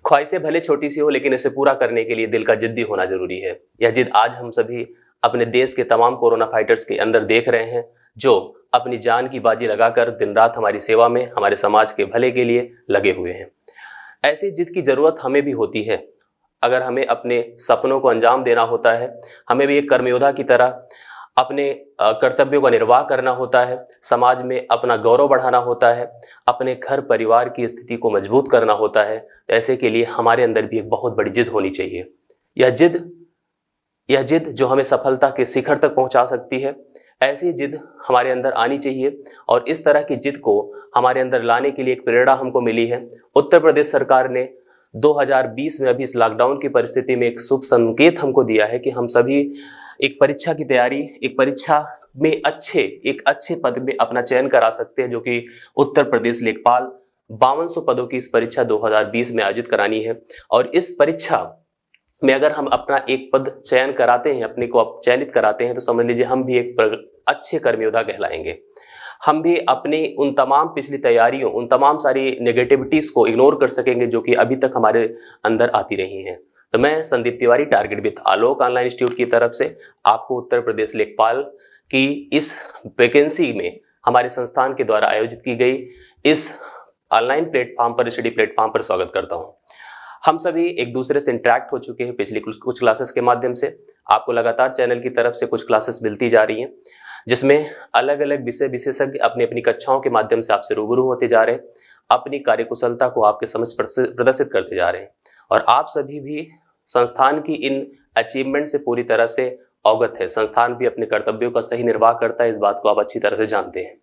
ख्वाहिशें भले छोटी सी हो, लेकिन इसे पूरा करने के लिए दिल का जिद्दी होना जरूरी है। यह जिद आज हम सभी अपने देश के तमाम कोरोना फाइटर्स के अंदर देख रहे हैं, जो अपनी जान की बाजी लगाकर दिन रात हमारी सेवा में, हमारे समाज के भले के लिए लगे हुए हैं। ऐसी जिद की जरूरत हमें भी होती है। अगर हमें अपने सपनों को अंजाम देना होता है, हमें भी एक कर्मयोद्धा की तरह अपने कर्तव्यों का निर्वाह करना होता है, समाज में अपना गौरव बढ़ाना होता है, अपने घर परिवार की स्थिति को मजबूत करना होता है। ऐसे के लिए हमारे अंदर भी एक बहुत बड़ी जिद होनी चाहिए। यह जिद जो हमें सफलता के शिखर तक पहुंचा सकती है, ऐसी जिद हमारे अंदर आनी चाहिए। और इस तरह की जिद को हमारे अंदर लाने के लिए एक प्रेरणा हमको मिली है। उत्तर प्रदेश सरकार ने 2020 में अभी इस लॉकडाउन की परिस्थिति में एक शुभ संकेत हमको दिया है कि हम सभी एक परीक्षा की तैयारी, एक परीक्षा में एक अच्छे पद में अपना चयन करा सकते हैं, जो कि उत्तर प्रदेश लेखपाल 5200 पदों की इस परीक्षा 2020 में आयोजित करानी है। और इस परीक्षा में अगर हम अपना एक पद चयन कराते हैं, अपने को चयनित कराते हैं, तो समझ लीजिए हम भी एक अच्छे कर्मयोद्धा कहलाएंगे। हम भी अपनी उन तमाम पिछली तैयारियों, उन तमाम सारी नेगेटिविटीज को इग्नोर कर सकेंगे जो कि अभी तक हमारे अंदर आती रही हैं। तो मैं Sandeep Tiwari, target with Alok online institute की तरफ से आपको उत्तर प्रदेश लेखपाल की इस वैकेंसी में हमारे संस्थान के द्वारा आयोजित की गई इस ऑनलाइन प्लेटफॉर्म पर, स्टडी प्लेटफॉर्म पर स्वागत करता हूं। हम सभी एक दूसरे से इंटरेक्ट हो चुके हैं पिछली कुछ क्लासेस के माध्यम से। आपको लगातार चैनल की तरफ से कुछ क्लासेस मिलती जा रही हैं, जिसमें अलग अलग विषय विशेषज्ञ अपनी अपनी कक्षाओं के माध्यम से आपसे रूबरू होते जा रहे हैं, अपनी कार्यकुशलता को आपके समक्ष प्रदर्शित करते जा रहे हैं। और आप सभी भी संस्थान की इन अचीवमेंट से पूरी तरह से अवगत है। संस्थान भी अपने कर्तव्यों का सही निर्वाह करता है, इस बात को आप अच्छी तरह से जानते हैं।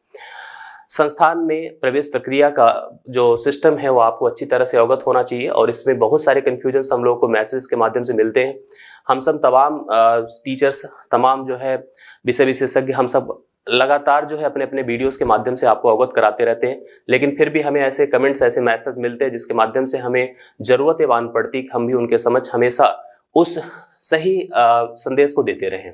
संस्थान में प्रवेश प्रक्रिया का जो सिस्टम है वो आपको अच्छी तरह से अवगत होना चाहिए, और इसमें बहुत सारे कन्फ्यूजन हम लोगों को मैसेज के माध्यम से मिलते हैं। हम सब तमाम टीचर्स, तमाम जो है विषय विशेषज्ञ, हम सब लगातार जो है अपने अपने वीडियोस के माध्यम से आपको अवगत कराते रहते हैं, लेकिन फिर भी हमें ऐसे कमेंट्स, ऐसे मैसेज मिलते हैं जिसके माध्यम से हमें जरूरत है वान पड़ती कि हम भी उनके समझ हमेशा उस सही संदेश को देते रहें।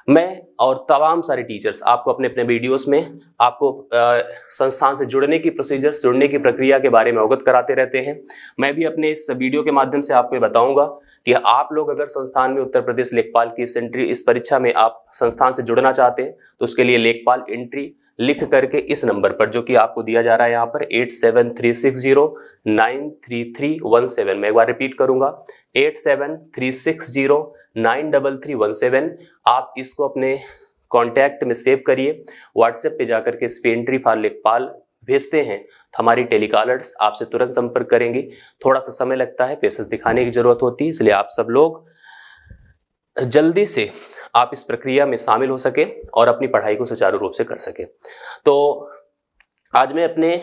मैं और तमाम सारे टीचर्स आपको अपने अपने वीडियोस में आपको संस्थान से जुड़ने की प्रोसीजर्स, जुड़ने की प्रक्रिया के बारे में अवगत कराते रहते हैं। मैं भी अपने इस वीडियो के माध्यम से आपको बताऊंगा कि आप लोग अगर संस्थान में उत्तर प्रदेश लेखपाल की इस परीक्षा में आप संस्थान से जुड़ना चाहते हैं, तो उसके लिए लेखपाल एंट्री लिख करके इस नंबर पर, जो कि आपको दिया जा रहा है यहाँ पर 8736093317, मैं एक बार रिपीट करूंगा 8736093317, आप इसको अपने कॉन्टैक्ट में सेव करिए। व्हाट्सएप पे जाकर के इस पे एंट्री फॉर लेखपाल भेजते हैं, हमारी टेलीकॉलर्स आपसे तुरंत संपर्क करेंगी। थोड़ा सा समय लगता है, पेशेंस दिखाने की जरूरत होती है, इसलिए आप सब लोग जल्दी से आप इस प्रक्रिया में शामिल हो सके और अपनी पढ़ाई को सुचारू रूप से कर सके। तो आज मैं अपने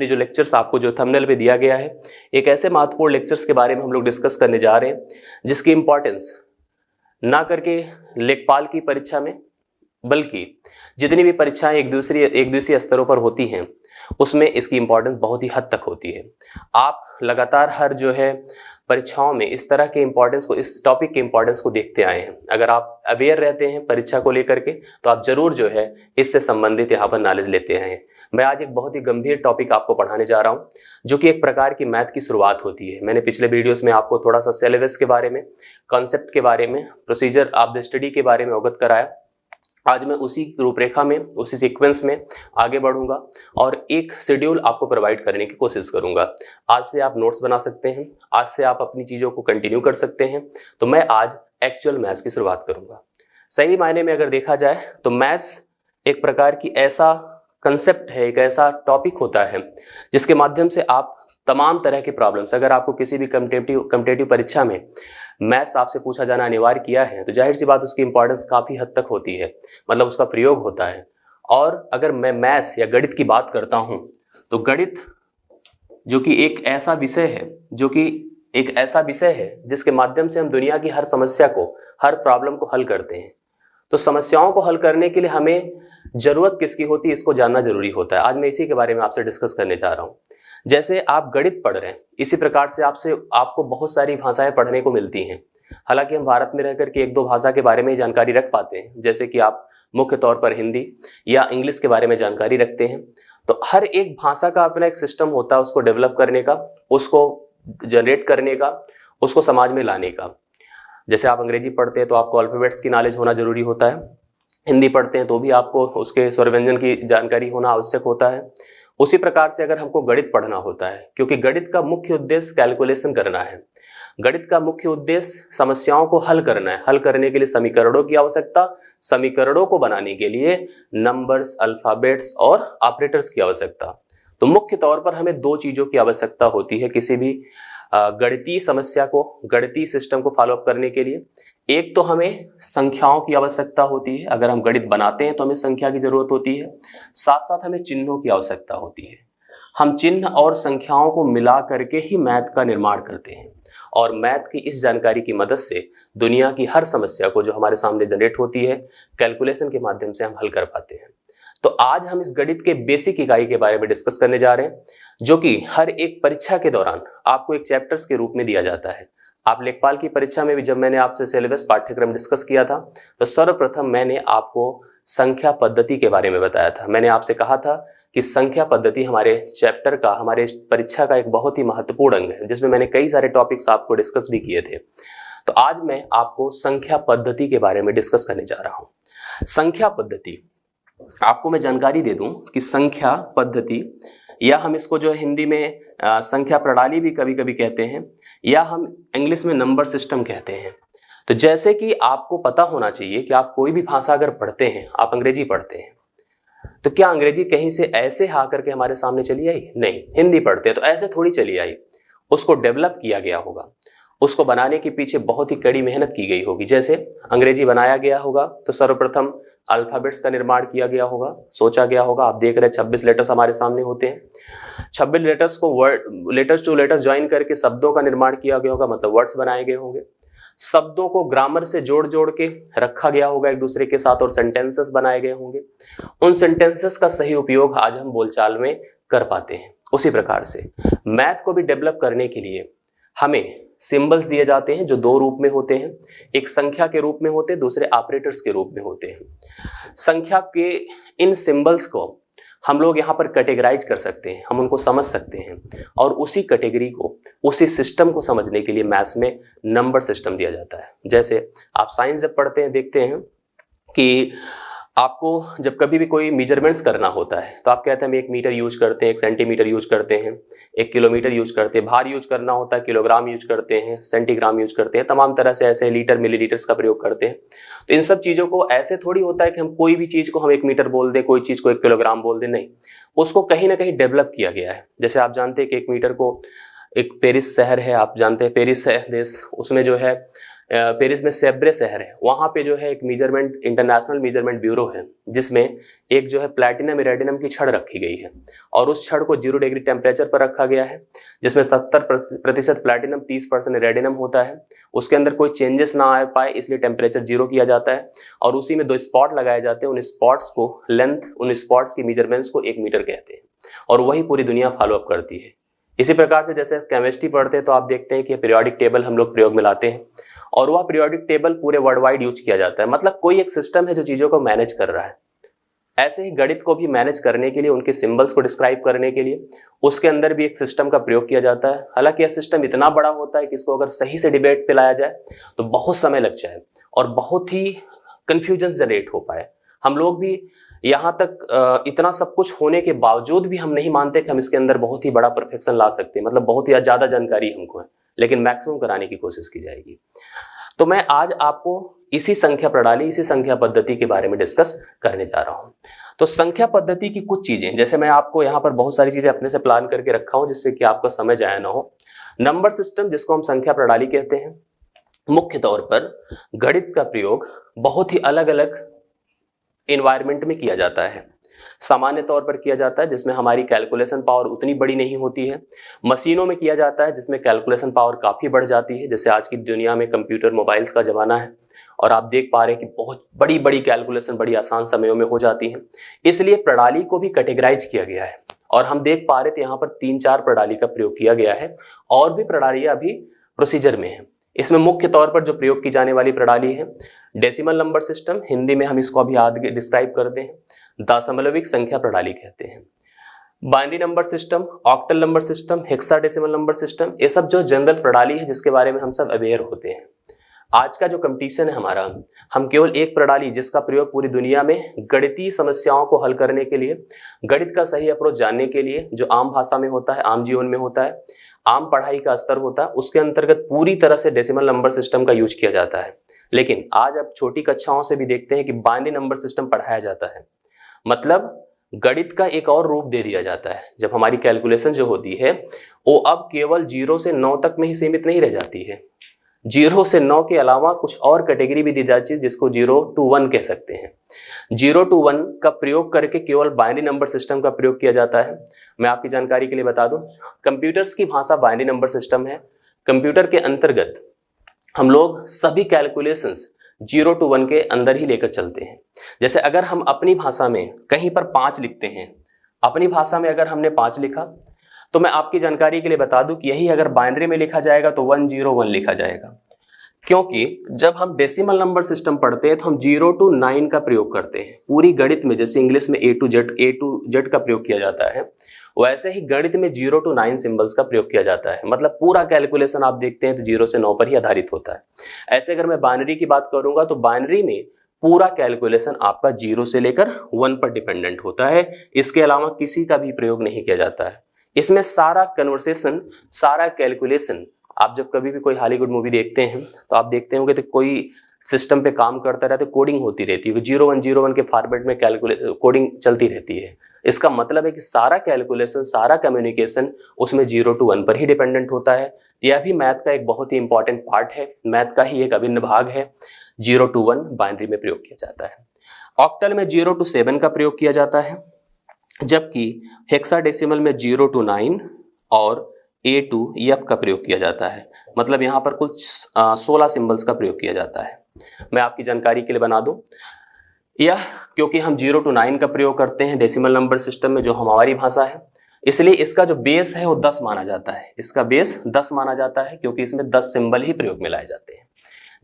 जो लेक्चर्स आपको जो थंबनेल पे दिया गया है, एक ऐसे महत्वपूर्ण लेक्चर्स के बारे में हम लोग डिस्कस करने जा रहे हैं जिसकी इंपॉर्टेंस ना करके लेखपाल की परीक्षा में, बल्कि जितनी भी परीक्षाएं एक दूसरी स्तरों पर होती हैं, उसमें इसकी इंपॉर्टेंस बहुत ही हद तक होती है। आप लगातार हर जो है परीक्षाओं में इस तरह के इंपॉर्टेंस को, इस टॉपिक के इंपॉर्टेंस को देखते आए हैं। अगर आप अवेयर रहते हैं परीक्षा को लेकर के, तो आप जरूर जो है इससे संबंधित यहाँ पर नॉलेज लेते आए हैं। मैं आज एक बहुत ही गंभीर टॉपिक आपको पढ़ाने जा रहा हूँ, जो कि एक प्रकार की मैथ की शुरुआत होती है। मैंने पिछले वीडियोस में आपको थोड़ा सा सिलेबस के बारे में, कॉन्सेप्ट के बारे में, प्रोसीजर ऑफ द स्टडी के बारे में अवगत कराया। आज मैं उसी रूपरेखा में, उसी सीक्वेंस में आगे बढ़ूंगा और एक शेड्यूल आपको प्रोवाइड करने की कोशिश करूंगा। आज से आप नोट्स बना सकते हैं, आज से आप अपनी चीजों को कंटिन्यू कर सकते हैं। तो मैं आज एक्चुअल मैथ्स की शुरुआत करूंगा। सही मायने में अगर देखा जाए तो मैथ्स एक प्रकार की ऐसा कंसेप्ट है, एक ऐसा टॉपिक होता है जिसके माध्यम से आप तमाम तरह के प्रॉब्लम्स, अगर आपको किसी भी कॉम्पिटिटिव परीक्षा में मैथ्स आपसे पूछा जाना अनिवार्य किया है, तो जाहिर सी बात उसकी इंपॉर्टेंस काफी हद तक होती है, मतलब उसका प्रयोग होता है। और अगर मैं मैथ्स या गणित की बात करता हूं, तो गणित जो कि एक ऐसा विषय है जिसके माध्यम से हम दुनिया की हर समस्या को, हर प्रॉब्लम को हल करते हैं। तो समस्याओं को हल करने के लिए हमें जरूरत किसकी होती है, इसको जानना जरूरी होता है। आज मैं इसी के बारे में आपसे डिस्कस करने जा रहा हूं। जैसे आप गणित पढ़ रहे हैं, इसी प्रकार से आपको बहुत सारी भाषाएं पढ़ने को मिलती हैं। हालांकि हम भारत में रहकर के एक दो भाषा के बारे में ही जानकारी रख पाते हैं, जैसे कि आप मुख्य तौर पर हिंदी या इंग्लिश के बारे में जानकारी रखते हैं। तो हर एक भाषा का अपना एक सिस्टम होता है उसको डेवलप करने का, उसको जनरेट करने का, उसको समाज में लाने का। जैसे आप अंग्रेजी पढ़ते हैं तो आपको अल्फाबेट्स की नॉलेज होना जरूरी होता है, हिंदी पढ़ते हैं तो भी आपको उसके स्वर व्यंजन की जानकारी होना आवश्यक होता है। उसी प्रकार से अगर हमको गणित पढ़ना होता है, क्योंकि गणित का मुख्य उद्देश्य कैलकुलेशन करना है, गणित का मुख्य उद्देश्य समस्याओं को हल करना है। हल करने के लिए समीकरणों की आवश्यकता, समीकरणों को बनाने के लिए नंबर्स, अल्फाबेट्स और ऑपरेटर्स की आवश्यकता। तो मुख्य तौर पर हमें दो चीजों की आवश्यकता होती है किसी भी गणितीय समस्या को, गणितीय सिस्टम को फॉलो अप करने के लिए। एक तो हमें संख्याओं की आवश्यकता होती है, अगर हम गणित बनाते हैं तो हमें संख्या की जरूरत होती है। साथ साथ हमें चिन्हों की आवश्यकता होती है। हम चिन्ह और संख्याओं को मिला करके ही मैथ का निर्माण करते हैं, और मैथ की इस जानकारी की मदद से दुनिया की हर समस्या को जो हमारे सामने जनरेट होती है, कैलकुलेशन के माध्यम से हम हल कर पाते हैं। तो आज हम इस गणित के बेसिक इकाई के बारे में डिस्कस करने जा रहे हैं, जो कि हर एक परीक्षा के दौरान आपको एक चैप्टर्स के रूप में दिया जाता है। आप लेखपाल की परीक्षा में भी जब मैंने आपसे सिलेबस पाठ्यक्रम डिस्कस किया था, तो सर्वप्रथम मैंने आपको संख्या पद्धति के बारे में बताया था। मैंने आपसे कहा था कि संख्या पद्धति हमारे चैप्टर का, हमारे परीक्षा का एक बहुत ही महत्वपूर्ण अंग है, जिसमें मैंने कई सारे टॉपिक्स आपको डिस्कस भी किए थे। तो आज मैं आपको संख्या पद्धति के बारे में डिस्कस करने जा रहा हूं। संख्या पद्धति, आपको मैं जानकारी दे दूं कि संख्या पद्धति, या हम इसको जो हिंदी में संख्या प्रणाली भी कभी कभी कहते हैं, या हम इंग्लिश में नंबर सिस्टम कहते हैं। तो जैसे कि आपको पता होना चाहिए कि आप कोई भी भाषा अगर पढ़ते हैं, आप अंग्रेजी पढ़ते हैं, तो क्या अंग्रेजी कहीं से ऐसे आ करके हमारे सामने चली आई? नहीं। हिंदी पढ़ते हैं तो ऐसे थोड़ी चली आई, उसको डेवलप किया गया होगा, उसको बनाने के पीछे बहुत ही कड़ी मेहनत की गई होगी। जैसे अंग्रेजी बनाया गया होगा तो सर्वप्रथम अल्फाबेट्स का निर्माण किया गया होगा, सोचा गया होगा। आप देख रहे हैं 26 लेटर्स हमारे सामने होते हैं। 26 लेटर्स को word, letters two letters join करके शब्दों का निर्माण किया गया होगा, मतलब वर्ड्स बनाए गए होंगे। शब्दों को ग्रामर से जोड़ जोड़ के रखा गया होगा एक दूसरे के साथ, और सेंटेंसेस बनाए गए होंगे। उन सेंटेंसेस का सही उपयोग आज हम बोलचाल में कर पाते हैं। उसी प्रकार से मैथ को भी डेवलप करने के लिए हमें सिंबल्स दिए जाते हैं, जो दो रूप में होते हैं, एक संख्या के रूप में होते हैं, दूसरे ऑपरेटर्स के रूप में होते हैं। संख्या के इन सिंबल्स को हम लोग यहाँ पर कैटेगराइज कर सकते हैं, हम उनको समझ सकते हैं, और उसी कैटेगरी को, उसी सिस्टम को समझने के लिए मैथ्स में नंबर सिस्टम दिया जाता है। जैसे आप साइंस जब पढ़ते हैं, देखते हैं कि आपको जब कभी भी कोई मेजरमेंट्स करना होता है तो आप कहते हैं हम 1 मीटर यूज करते हैं, 1 सेंटीमीटर यूज करते हैं, 1 किलोमीटर यूज करते हैं, भार यूज करना होता है, किलोग्राम यूज करते हैं, सेंटीग्राम यूज करते हैं, तमाम तरह से ऐसे लीटर, मिलीलीटर्स का प्रयोग करते हैं। तो इन सब चीजों को ऐसे थोड़ी होता है कि हम कोई भी चीज को हम 1 मीटर बोल दें, कोई चीज को 1 किलोग्राम बोल दें, नहीं। उसको कहीं ना कहीं डेवलप किया गया है। जैसे आप जानते हैं कि 1 मीटर को, एक पेरिस शहर है, आप जानते हैं पेरिस है देश, उसमें जो है पेरिस में सेब्रे शहर है, वहां पे जो है एक मेजरमेंट, इंटरनेशनल मेजरमेंट ब्यूरो है, जिसमें एक जो है प्लैटिनम इरेडियम की छड़ रखी गई है, और उस छड़ को 0 डिग्री टेम्परेचर पर रखा गया है, जिसमें 70% प्लैटिनम, 30% इरेडियम होता है। उसके अंदर कोई चेंजेस ना आ पाए, इसलिए टेम्परेचर 0 किया जाता है, और उसी में 2 स्पॉट लगाए जाते हैं। उन स्पॉट्स को लेंथ, उन स्पॉट्स की मेजरमेंट्स को 1 मीटर कहते हैं, और वही पूरी दुनिया फॉलो अप करती है। इसी प्रकार से जैसे केमिस्ट्री पढ़ते हैं तो आप देखते हैं कि पीरियोडिक टेबल हम लोग प्रयोग में लाते हैं, और वह पीरियोडिक टेबल पूरे वर्ल्ड वाइड यूज किया जाता है। मतलब कोई एक सिस्टम है जो चीजों को मैनेज कर रहा है। ऐसे ही गणित को भी मैनेज करने के लिए, उनके सिंबल्स को डिस्क्राइब करने के लिए, उसके अंदर भी एक सिस्टम का प्रयोग किया जाता है। हालांकि यह सिस्टम इतना बड़ा होता है कि इसको अगर सही से डिबेट पे लाया जाए तो बहुत समय लग जाए और बहुत ही कंफ्यूजन जनरेट हो पाए। हम लोग भी यहाँ तक इतना सब कुछ होने के बावजूद भी हम नहीं मानते कि हम इसके अंदर बहुत ही बड़ा परफेक्शन ला सकते हैं, मतलब बहुत ही ज्यादा जानकारी हमको है, लेकिन मैक्सिमम कराने की कोशिश की जाएगी। तो मैं आज आपको इसी संख्या प्रणाली, इसी संख्या पद्धति के बारे में डिस्कस करने जा रहा हूं। तो संख्या पद्धति की कुछ चीजें, जैसे मैं आपको यहाँ पर बहुत सारी चीजें अपने से प्लान करके रखा हूं जिससे कि आपको समझ आया ना हो। नंबर सिस्टम, जिसको हम संख्या प्रणाली कहते हैं, मुख्य तौर पर गणित का प्रयोग बहुत ही अलग अलग इन्वायरमेंट में किया जाता है। सामान्य तौर पर किया जाता है जिसमें हमारी कैलकुलेशन पावर उतनी बड़ी नहीं होती है। मशीनों में किया जाता है जिसमें कैलकुलेशन पावर काफी बढ़ जाती है। जैसे आज की दुनिया में कंप्यूटर, मोबाइल्स का जमाना है, और आप देख पा रहे हैं कि बहुत बड़ी बड़ी कैलकुलेशन बड़ी आसान समयों में हो जाती है। इसलिए प्रणाली को भी कैटेगराइज किया गया है, और हम देख पा रहे थे यहाँ पर 3-4 प्रणाली का प्रयोग किया गया है, और भी प्रणालियां अभी प्रोसीजर में है। इसमें मुख्य तौर पर जो प्रयोग की जाने वाली प्रणाली है डेसिमल नंबर सिस्टम, हिंदी में हम इसको अभी आगे डिस्क्राइब करते हैं, दशमलविक संख्या प्रणाली कहते हैं। Binary number system, octal number system, hexadecimal number system, ये सब जो जनरल प्रणाली है जिसके बारे में हम सब अवेयर होते हैं। आज का जो कंपटीशन है हमारा, हम केवल एक प्रणाली जिसका प्रयोग पूरी दुनिया में गणितीय समस्याओं को हल करने के लिए, गणित का सही अप्रोच जानने के लिए, जो आम भाषा में होता है, आम जीवन में होता है, आम पढ़ाई का स्तर होता है, उसके अंतर्गत पूरी तरह से डेसिमल नंबर सिस्टम का यूज किया जाता है। लेकिन आज अब छोटी कक्षाओं से भी देखते हैं कि बाइनरी नंबर सिस्टम पढ़ाया जाता है। मतलब गणित का एक और रूप दे दिया जाता है। जब हमारी कैलकुलेशन जो होती है वो अब केवल 0 से 9 तक में ही सीमित नहीं रह जाती है, 0 से 9 के अलावा कुछ और कैटेगरी भी दी जाती है जिसको 0 to 1 कह सकते हैं। 0 to 1 का प्रयोग करके केवल बाइनरी नंबर सिस्टम का प्रयोग किया जाता है। मैं आपकी जानकारी के लिए बता दूं, कंप्यूटर्स की भाषा बाइनरी नंबर सिस्टम है। कंप्यूटर के अंतर्गत हम लोग सभी कैलकुलेशंस 0 to 1 के अंदर ही लेकर चलते हैं। जैसे अगर हम अपनी भाषा में कहीं पर 5 लिखते हैं, अपनी भाषा में अगर हमने 5 लिखा, तो मैं आपकी जानकारी के लिए बता दूं कि यही अगर बाइनरी में लिखा जाएगा तो 101 लिखा जाएगा। क्योंकि जब हम डेसिमल नंबर सिस्टम पढ़ते हैं तो हम 0 to 9 का प्रयोग करते हैं। पूरी गणित में जैसे इंग्लिश में A to Z का प्रयोग किया जाता है, वैसे ही गणित में 0 to 9 सिंबल्स का प्रयोग किया जाता है। मतलब पूरा कैलकुलेशन आप देखते हैं तो 0 से 9 पर ही आधारित होता है। ऐसे अगर मैं बाइनरी की बात करूंगा तो बाइनरी में पूरा कैलकुलेशन आपका 0 से लेकर 1 पर डिपेंडेंट होता है। इसके अलावा किसी का भी प्रयोग नहीं किया जाता है। इसमें सारा कन्वर्सेशन, सारा कैलकुलेशन, आप जब कभी भी कोई हॉलीवुड मूवी देखते हैं तो आप देखते होंगे तो कोई सिस्टम पे काम करता रहता है, कोडिंग होती रहती है, 0101 के फॉर्मेट में कोडिंग चलती रहती है। इसका मतलब है कि सारा कैलकुलेशन, सारा कम्युनिकेशन उसमें 0 to 1 पर ही डिपेंडेंट होता है। यह भी मैथ का एक बहुत ही इंपॉर्टेंट पार्ट है, मैथ का ही एक अभिन्न भाग है। 0 to 1 बाइनरी में प्रयोग किया जाता है। ऑक्टल में 0 to 7 का प्रयोग किया जाता है, जबकि हेक्साडेसिमल में 0 to 9 और A to F का प्रयोग किया जाता है। मतलब यहाँ पर कुल 16 सिंबल्स का प्रयोग किया जाता है। मैं आपकी जानकारी के लिए बना दूं, यह क्योंकि हम 0 to 9 का प्रयोग करते हैं डेसिमल नंबर सिस्टम में जो हमारी भाषा है, इसलिए इसका जो बेस है वो 10 माना जाता है। इसका बेस 10 माना जाता है क्योंकि इसमें 10 सिंबल ही प्रयोग में लाए जाते हैं।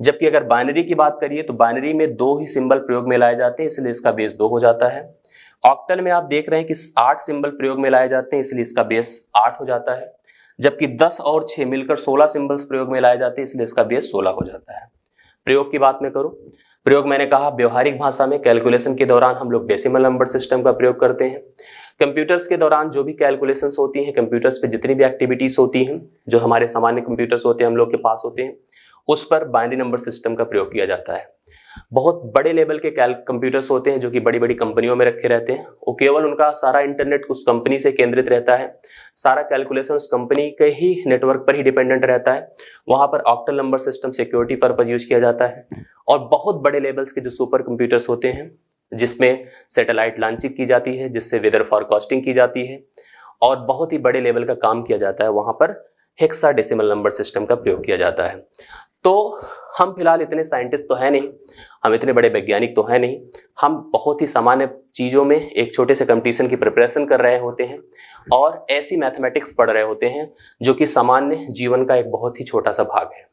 जबकि अगर बाइनरी की बात करिए तो बाइनरी में 2 ही सिंबल प्रयोग में लाए जाते हैं, इसलिए इसका बेस 2 हो जाता है। ऑक्टल में आप देख रहे हैं कि 8 सिंबल प्रयोग में लाए जाते हैं, इसलिए इसका बेस 8 हो जाता है। जबकि 10 और 6 मिलकर 16 सिंबल्स प्रयोग में लाए जाते हैं, इसलिए इसका बेस 16 हो जाता है। प्रयोग की बात मैं करूं, प्रयोग मैंने कहा व्यवहारिक भाषा में कैलकुलेशन के दौरान हम लोग डेसिमल नंबर सिस्टम का प्रयोग करते हैं। कंप्यूटर्स के दौरान जो भी कैलकुलेशंस होती हैं, कंप्यूटर्स पे जितनी भी एक्टिविटीज होती हैं, जो हमारे सामान्य कंप्यूटर्स होते हैं हम लोग के पास होते हैं, उस पर बाइनरी नंबर सिस्टम का प्रयोग किया जाता है। बहुत बड़े लेवल के कंप्यूटर्स होते हैं जो कि बड़ी बड़ी कंपनियों में रखे रहते हैं, वो केवल उनका सारा इंटरनेट उस कंपनी से केंद्रित रहता है, सारा कैलकुलेशन उस कंपनी के ही नेटवर्क पर ही डिपेंडेंट रहता है। वहां पर octal number system security purpose use किया जाता है। और बहुत बड़े लेवल्स के जो सुपर कंप्यूटर्स होते हैं जिसमें सैटेलाइट लॉन्चिंग की जाती है, जिससे वेदर फॉरकास्टिंग की जाती है और बहुत ही बड़े लेवल का काम किया जाता है, वहां पर हेक्साडेसिमल नंबर सिस्टम का प्रयोग किया जाता है। तो हम फिलहाल इतने साइंटिस्ट तो है नहीं, हम इतने बड़े वैज्ञानिक तो है नहीं, हम बहुत ही सामान्य चीज़ों में एक छोटे से कंपटीशन की प्रिपरेशन कर रहे होते हैं और ऐसी मैथमेटिक्स पढ़ रहे होते हैं जो कि सामान्य जीवन का एक बहुत ही छोटा सा भाग है।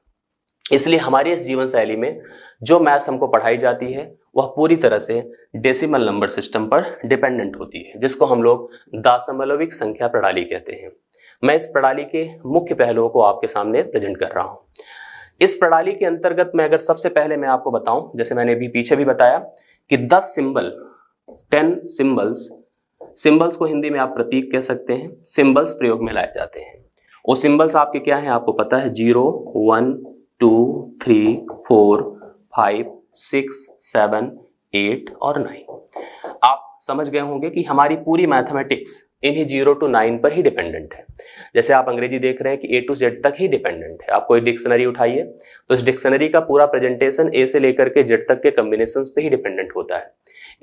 इसलिए हमारी इस जीवन शैली में जो मैथ्स हमको पढ़ाई जाती है वह पूरी तरह से डेसिमल नंबर सिस्टम पर डिपेंडेंट होती है, जिसको हम लोग दशमलविक संख्या प्रणाली कहते हैं। मैं इस प्रणाली के मुख्य पहलुओं को आपके सामने प्रेजेंट कर रहा हूं। इस प्रणाली के अंतर्गत मैं अगर सबसे पहले मैं आपको बताऊं, जैसे मैंने अभी पीछे भी बताया कि 10 सिंबल, 10 सिंबल्स को हिंदी में आप प्रतीक कह सकते हैं, सिंबल्स प्रयोग में लाए जाते हैं। वो सिंबल्स आपके क्या हैं आपको पता है, 0, 1, 2, 3, 4, 5, 6, 7, 8 और 9। आप समझ गए होंगे कि हमारी पूरी मैथमेटिक्स इन्हीं 0 to 9 पर ही डिपेंडेंट है। जैसे आप अंग्रेजी देख रहे हैं कि A to Z तक ही डिपेंडेंट है। आप कोई डिक्शनरी उठाइए तो इस डिक्शनरी का पूरा प्रेजेंटेशन A से लेकर के Z तक के कॉम्बिनेशंस पे ही डिपेंडेंट होता है।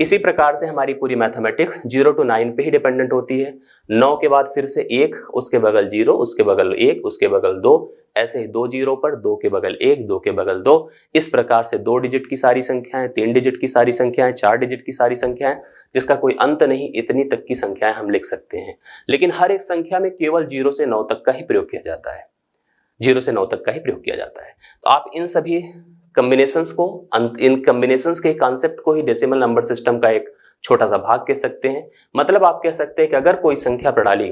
इसी प्रकार से हमारी पूरी मैथमेटिक्स 0 to 9 पे ही डिपेंडेंट होती है। 9 के बाद फिर से 1, उसके बगल 0, उसके बगल 1, उसके बगल 2, ऐसे ही 2 0 पर 2 के बगल 1, 2 के बगल 2, इस प्रकार से 2 डिजिट की सारी संख्याएं, 3 डिजिट की सारी संख्याएं, 4 डिजिट की सारी संख्याएं, जिसका कोई अंत नहीं, इतनी तक की संख्याएं हम लिख सकते हैं। लेकिन हर एक संख्या में केवल 0 से 9 तक का ही प्रयोग किया जाता है, 0 से 9 तक का ही प्रयोग किया जाता है। तो आप इन सभी कॉम्बिनेशंस को, इन कॉम्बिनेशंस के कॉन्सेप्ट को ही डेसिमल नंबर सिस्टम का एक छोटा सा भाग कह सकते हैं। मतलब आप कह सकते हैं कि अगर कोई संख्या प्रणाली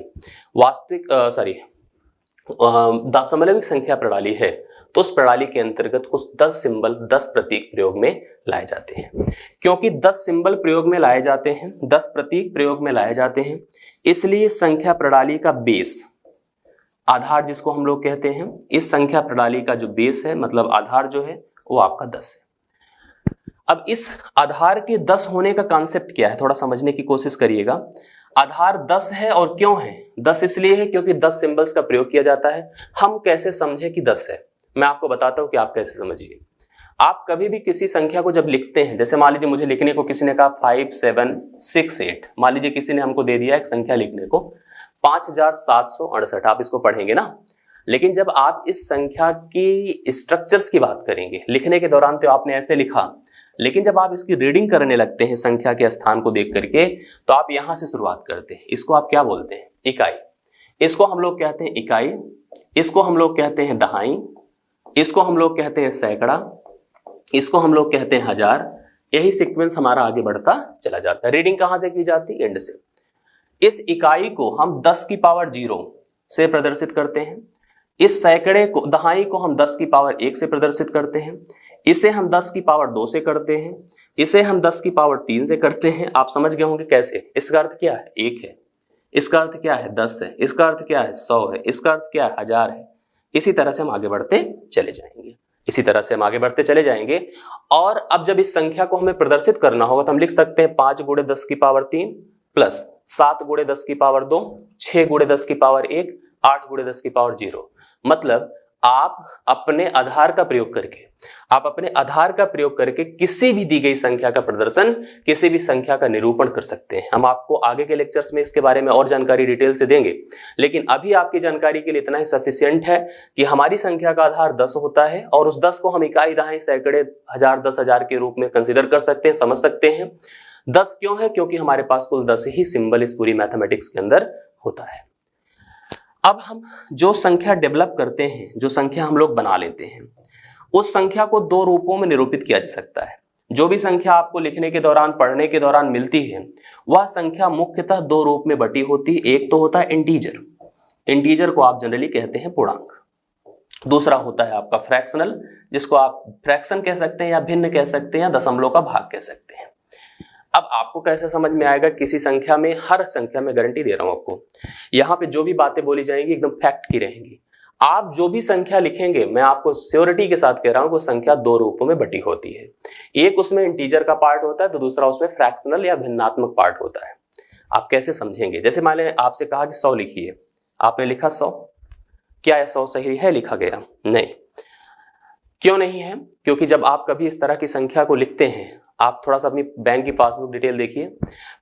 दशमलविक संख्या प्रणाली है तो उस प्रणाली के अंतर्गत कुछ 10 सिंबल 10 प्रतीक प्रयोग में लाए जाते हैं। क्योंकि 10 सिंबल प्रयोग में लाए जाते हैं, 10 प्रतीक प्रयोग में लाए जाते हैं, इसलिए संख्या प्रणाली का बेस, आधार जिसको हम लोग कहते हैं, इस संख्या प्रणाली का जो बेस है मतलब आधार जो है वो आपका 10 है। अब इस आधार के 10 होने का कॉन्सेप्ट क्या है, थोड़ा समझने की कोशिश करिएगा। आधार 10 है और क्यों है? 10 इसलिए है क्योंकि 10 सिंबल्स का प्रयोग किया जाता है। हम कैसे समझे कि 10 है, मैं आपको बताता हूं कि आप कैसे समझिए। आप कभी भी किसी संख्या को जब लिखते हैं, जैसे मान लीजिए मुझे लिखने को किसी ने कहा 5768, मान लीजिए किसी ने हमको दे दिया एक संख्या लिखने को 5768, आप इसको पढ़ेंगे ना। लेकिन जब आप इस संख्या की स्ट्रक्चर्स की बात करेंगे, लिखने के दौरान तो आपने ऐसे लिखा, लेकिन जब आप इसकी रीडिंग करने लगते हैं संख्या के स्थान को देख करके, तो आप यहां से शुरुआत करते हैं। इसको आप क्या बोलते हैं? इकाई। इसको हम लोग कहते हैं इकाई, इसको हम लोग कहते हैं दहाई, इसको हम लोग कहते हैं सैकड़ा, इसको हम लोग कहते हैं हजार। यही सीक्वेंस हमारा आगे बढ़ता चला जाता है। रीडिंग कहां से की जाती है? एंड से। इस इकाई को हम 10 की पावर 0 से प्रदर्शित करते हैं। इस सैकड़े को, दहाई को हम 10 की पावर 1 से प्रदर्शित करते हैं। इसे हम 10 की पावर 2 से करते हैं। इसे हम 10 की पावर 3 से करते हैं। आप समझ गए होंगे कैसे। इसका अर्थ क्या है? 1 है। इसका अर्थ क्या है? 10 है। इसका अर्थ क्या है? 100 है। इसका अर्थ क्या है? 1000 है। इसी तरह से हम आगे बढ़ते चले जाएंगे, इसी तरह से हम आगे बढ़ते चले जाएंगे। और अब जब इस संख्या को हमें प्रदर्शित करना होगा तो हम लिख सकते हैं 5 गुणे 10 की पावर 3 प्लस 7 गुणे 10 की पावर 2, 6 गुणे 10 की पावर 1, 8 गुणे 10 की पावर 0। मतलब आप अपने आधार का प्रयोग करके किसी भी दी गई संख्या का प्रदर्शन, किसी भी संख्या का निरूपण कर सकते हैं। हम आपको आगे के लेक्चर्स में इसके बारे में और जानकारी डिटेल से देंगे, लेकिन अभी आपकी जानकारी के लिए इतना ही सफिशिएंट है कि हमारी संख्या का आधार 10 होता है और उस 10 को हम इकाई, दहाई, सैकड़े, हजार, 10,000 के रूप में कंसिडर कर सकते हैं, समझ सकते हैं। 10 क्यों है? क्योंकि हमारे पास कुल 10 ही सिंबल इस पूरी मैथमेटिक्स के अंदर होता है। अब हम जो संख्या डेवलप करते हैं, जो संख्या हम लोग बना लेते हैं, उस संख्या को 2 रूपों में निरूपित किया जा सकता है। जो भी संख्या आपको लिखने के दौरान, पढ़ने के दौरान मिलती है, वह संख्या मुख्यतः 2 रूप में बटी होती है। एक तो होता है इंटीजर, इंटीजर को आप जनरली कहते हैं पूर्णांक। दूसरा होता है आपका फ्रैक्शनल, जिसको आप फ्रैक्शन कह सकते हैं या भिन्न कह सकते हैं या दशमलव का भाग कह सकते हैं। अब आपको कैसे समझ में आएगा? किसी संख्या में, हर संख्या में गारंटी दे रहा हूं आपको, यहां पे जो भी बातें बोली जाएंगी एकदम फैक्ट की रहेंगी। आप जो भी संख्या लिखेंगे, मैं आपको श्योरिटी के साथ कह रहा हूं, वो संख्या 2 रूपों में बटी होती है। एक उसमें इंटीजर का पार्ट होता है, तो दूसरा उसमें फ्रैक्शनल या भिन्नात्मक पार्ट होता है। आप कैसे समझेंगे? जैसे मान लें आपसे कहा कि 100 लिखिए, आपने लिखा 100, क्या यह 100 सही है? लिखा गया? नहीं। क्यों नहीं है? क्योंकि जब आप कभी इस तरह की संख्या को लिखते हैं, आप थोड़ा सा अपनी बैंक की पासबुक डिटेल देखिए।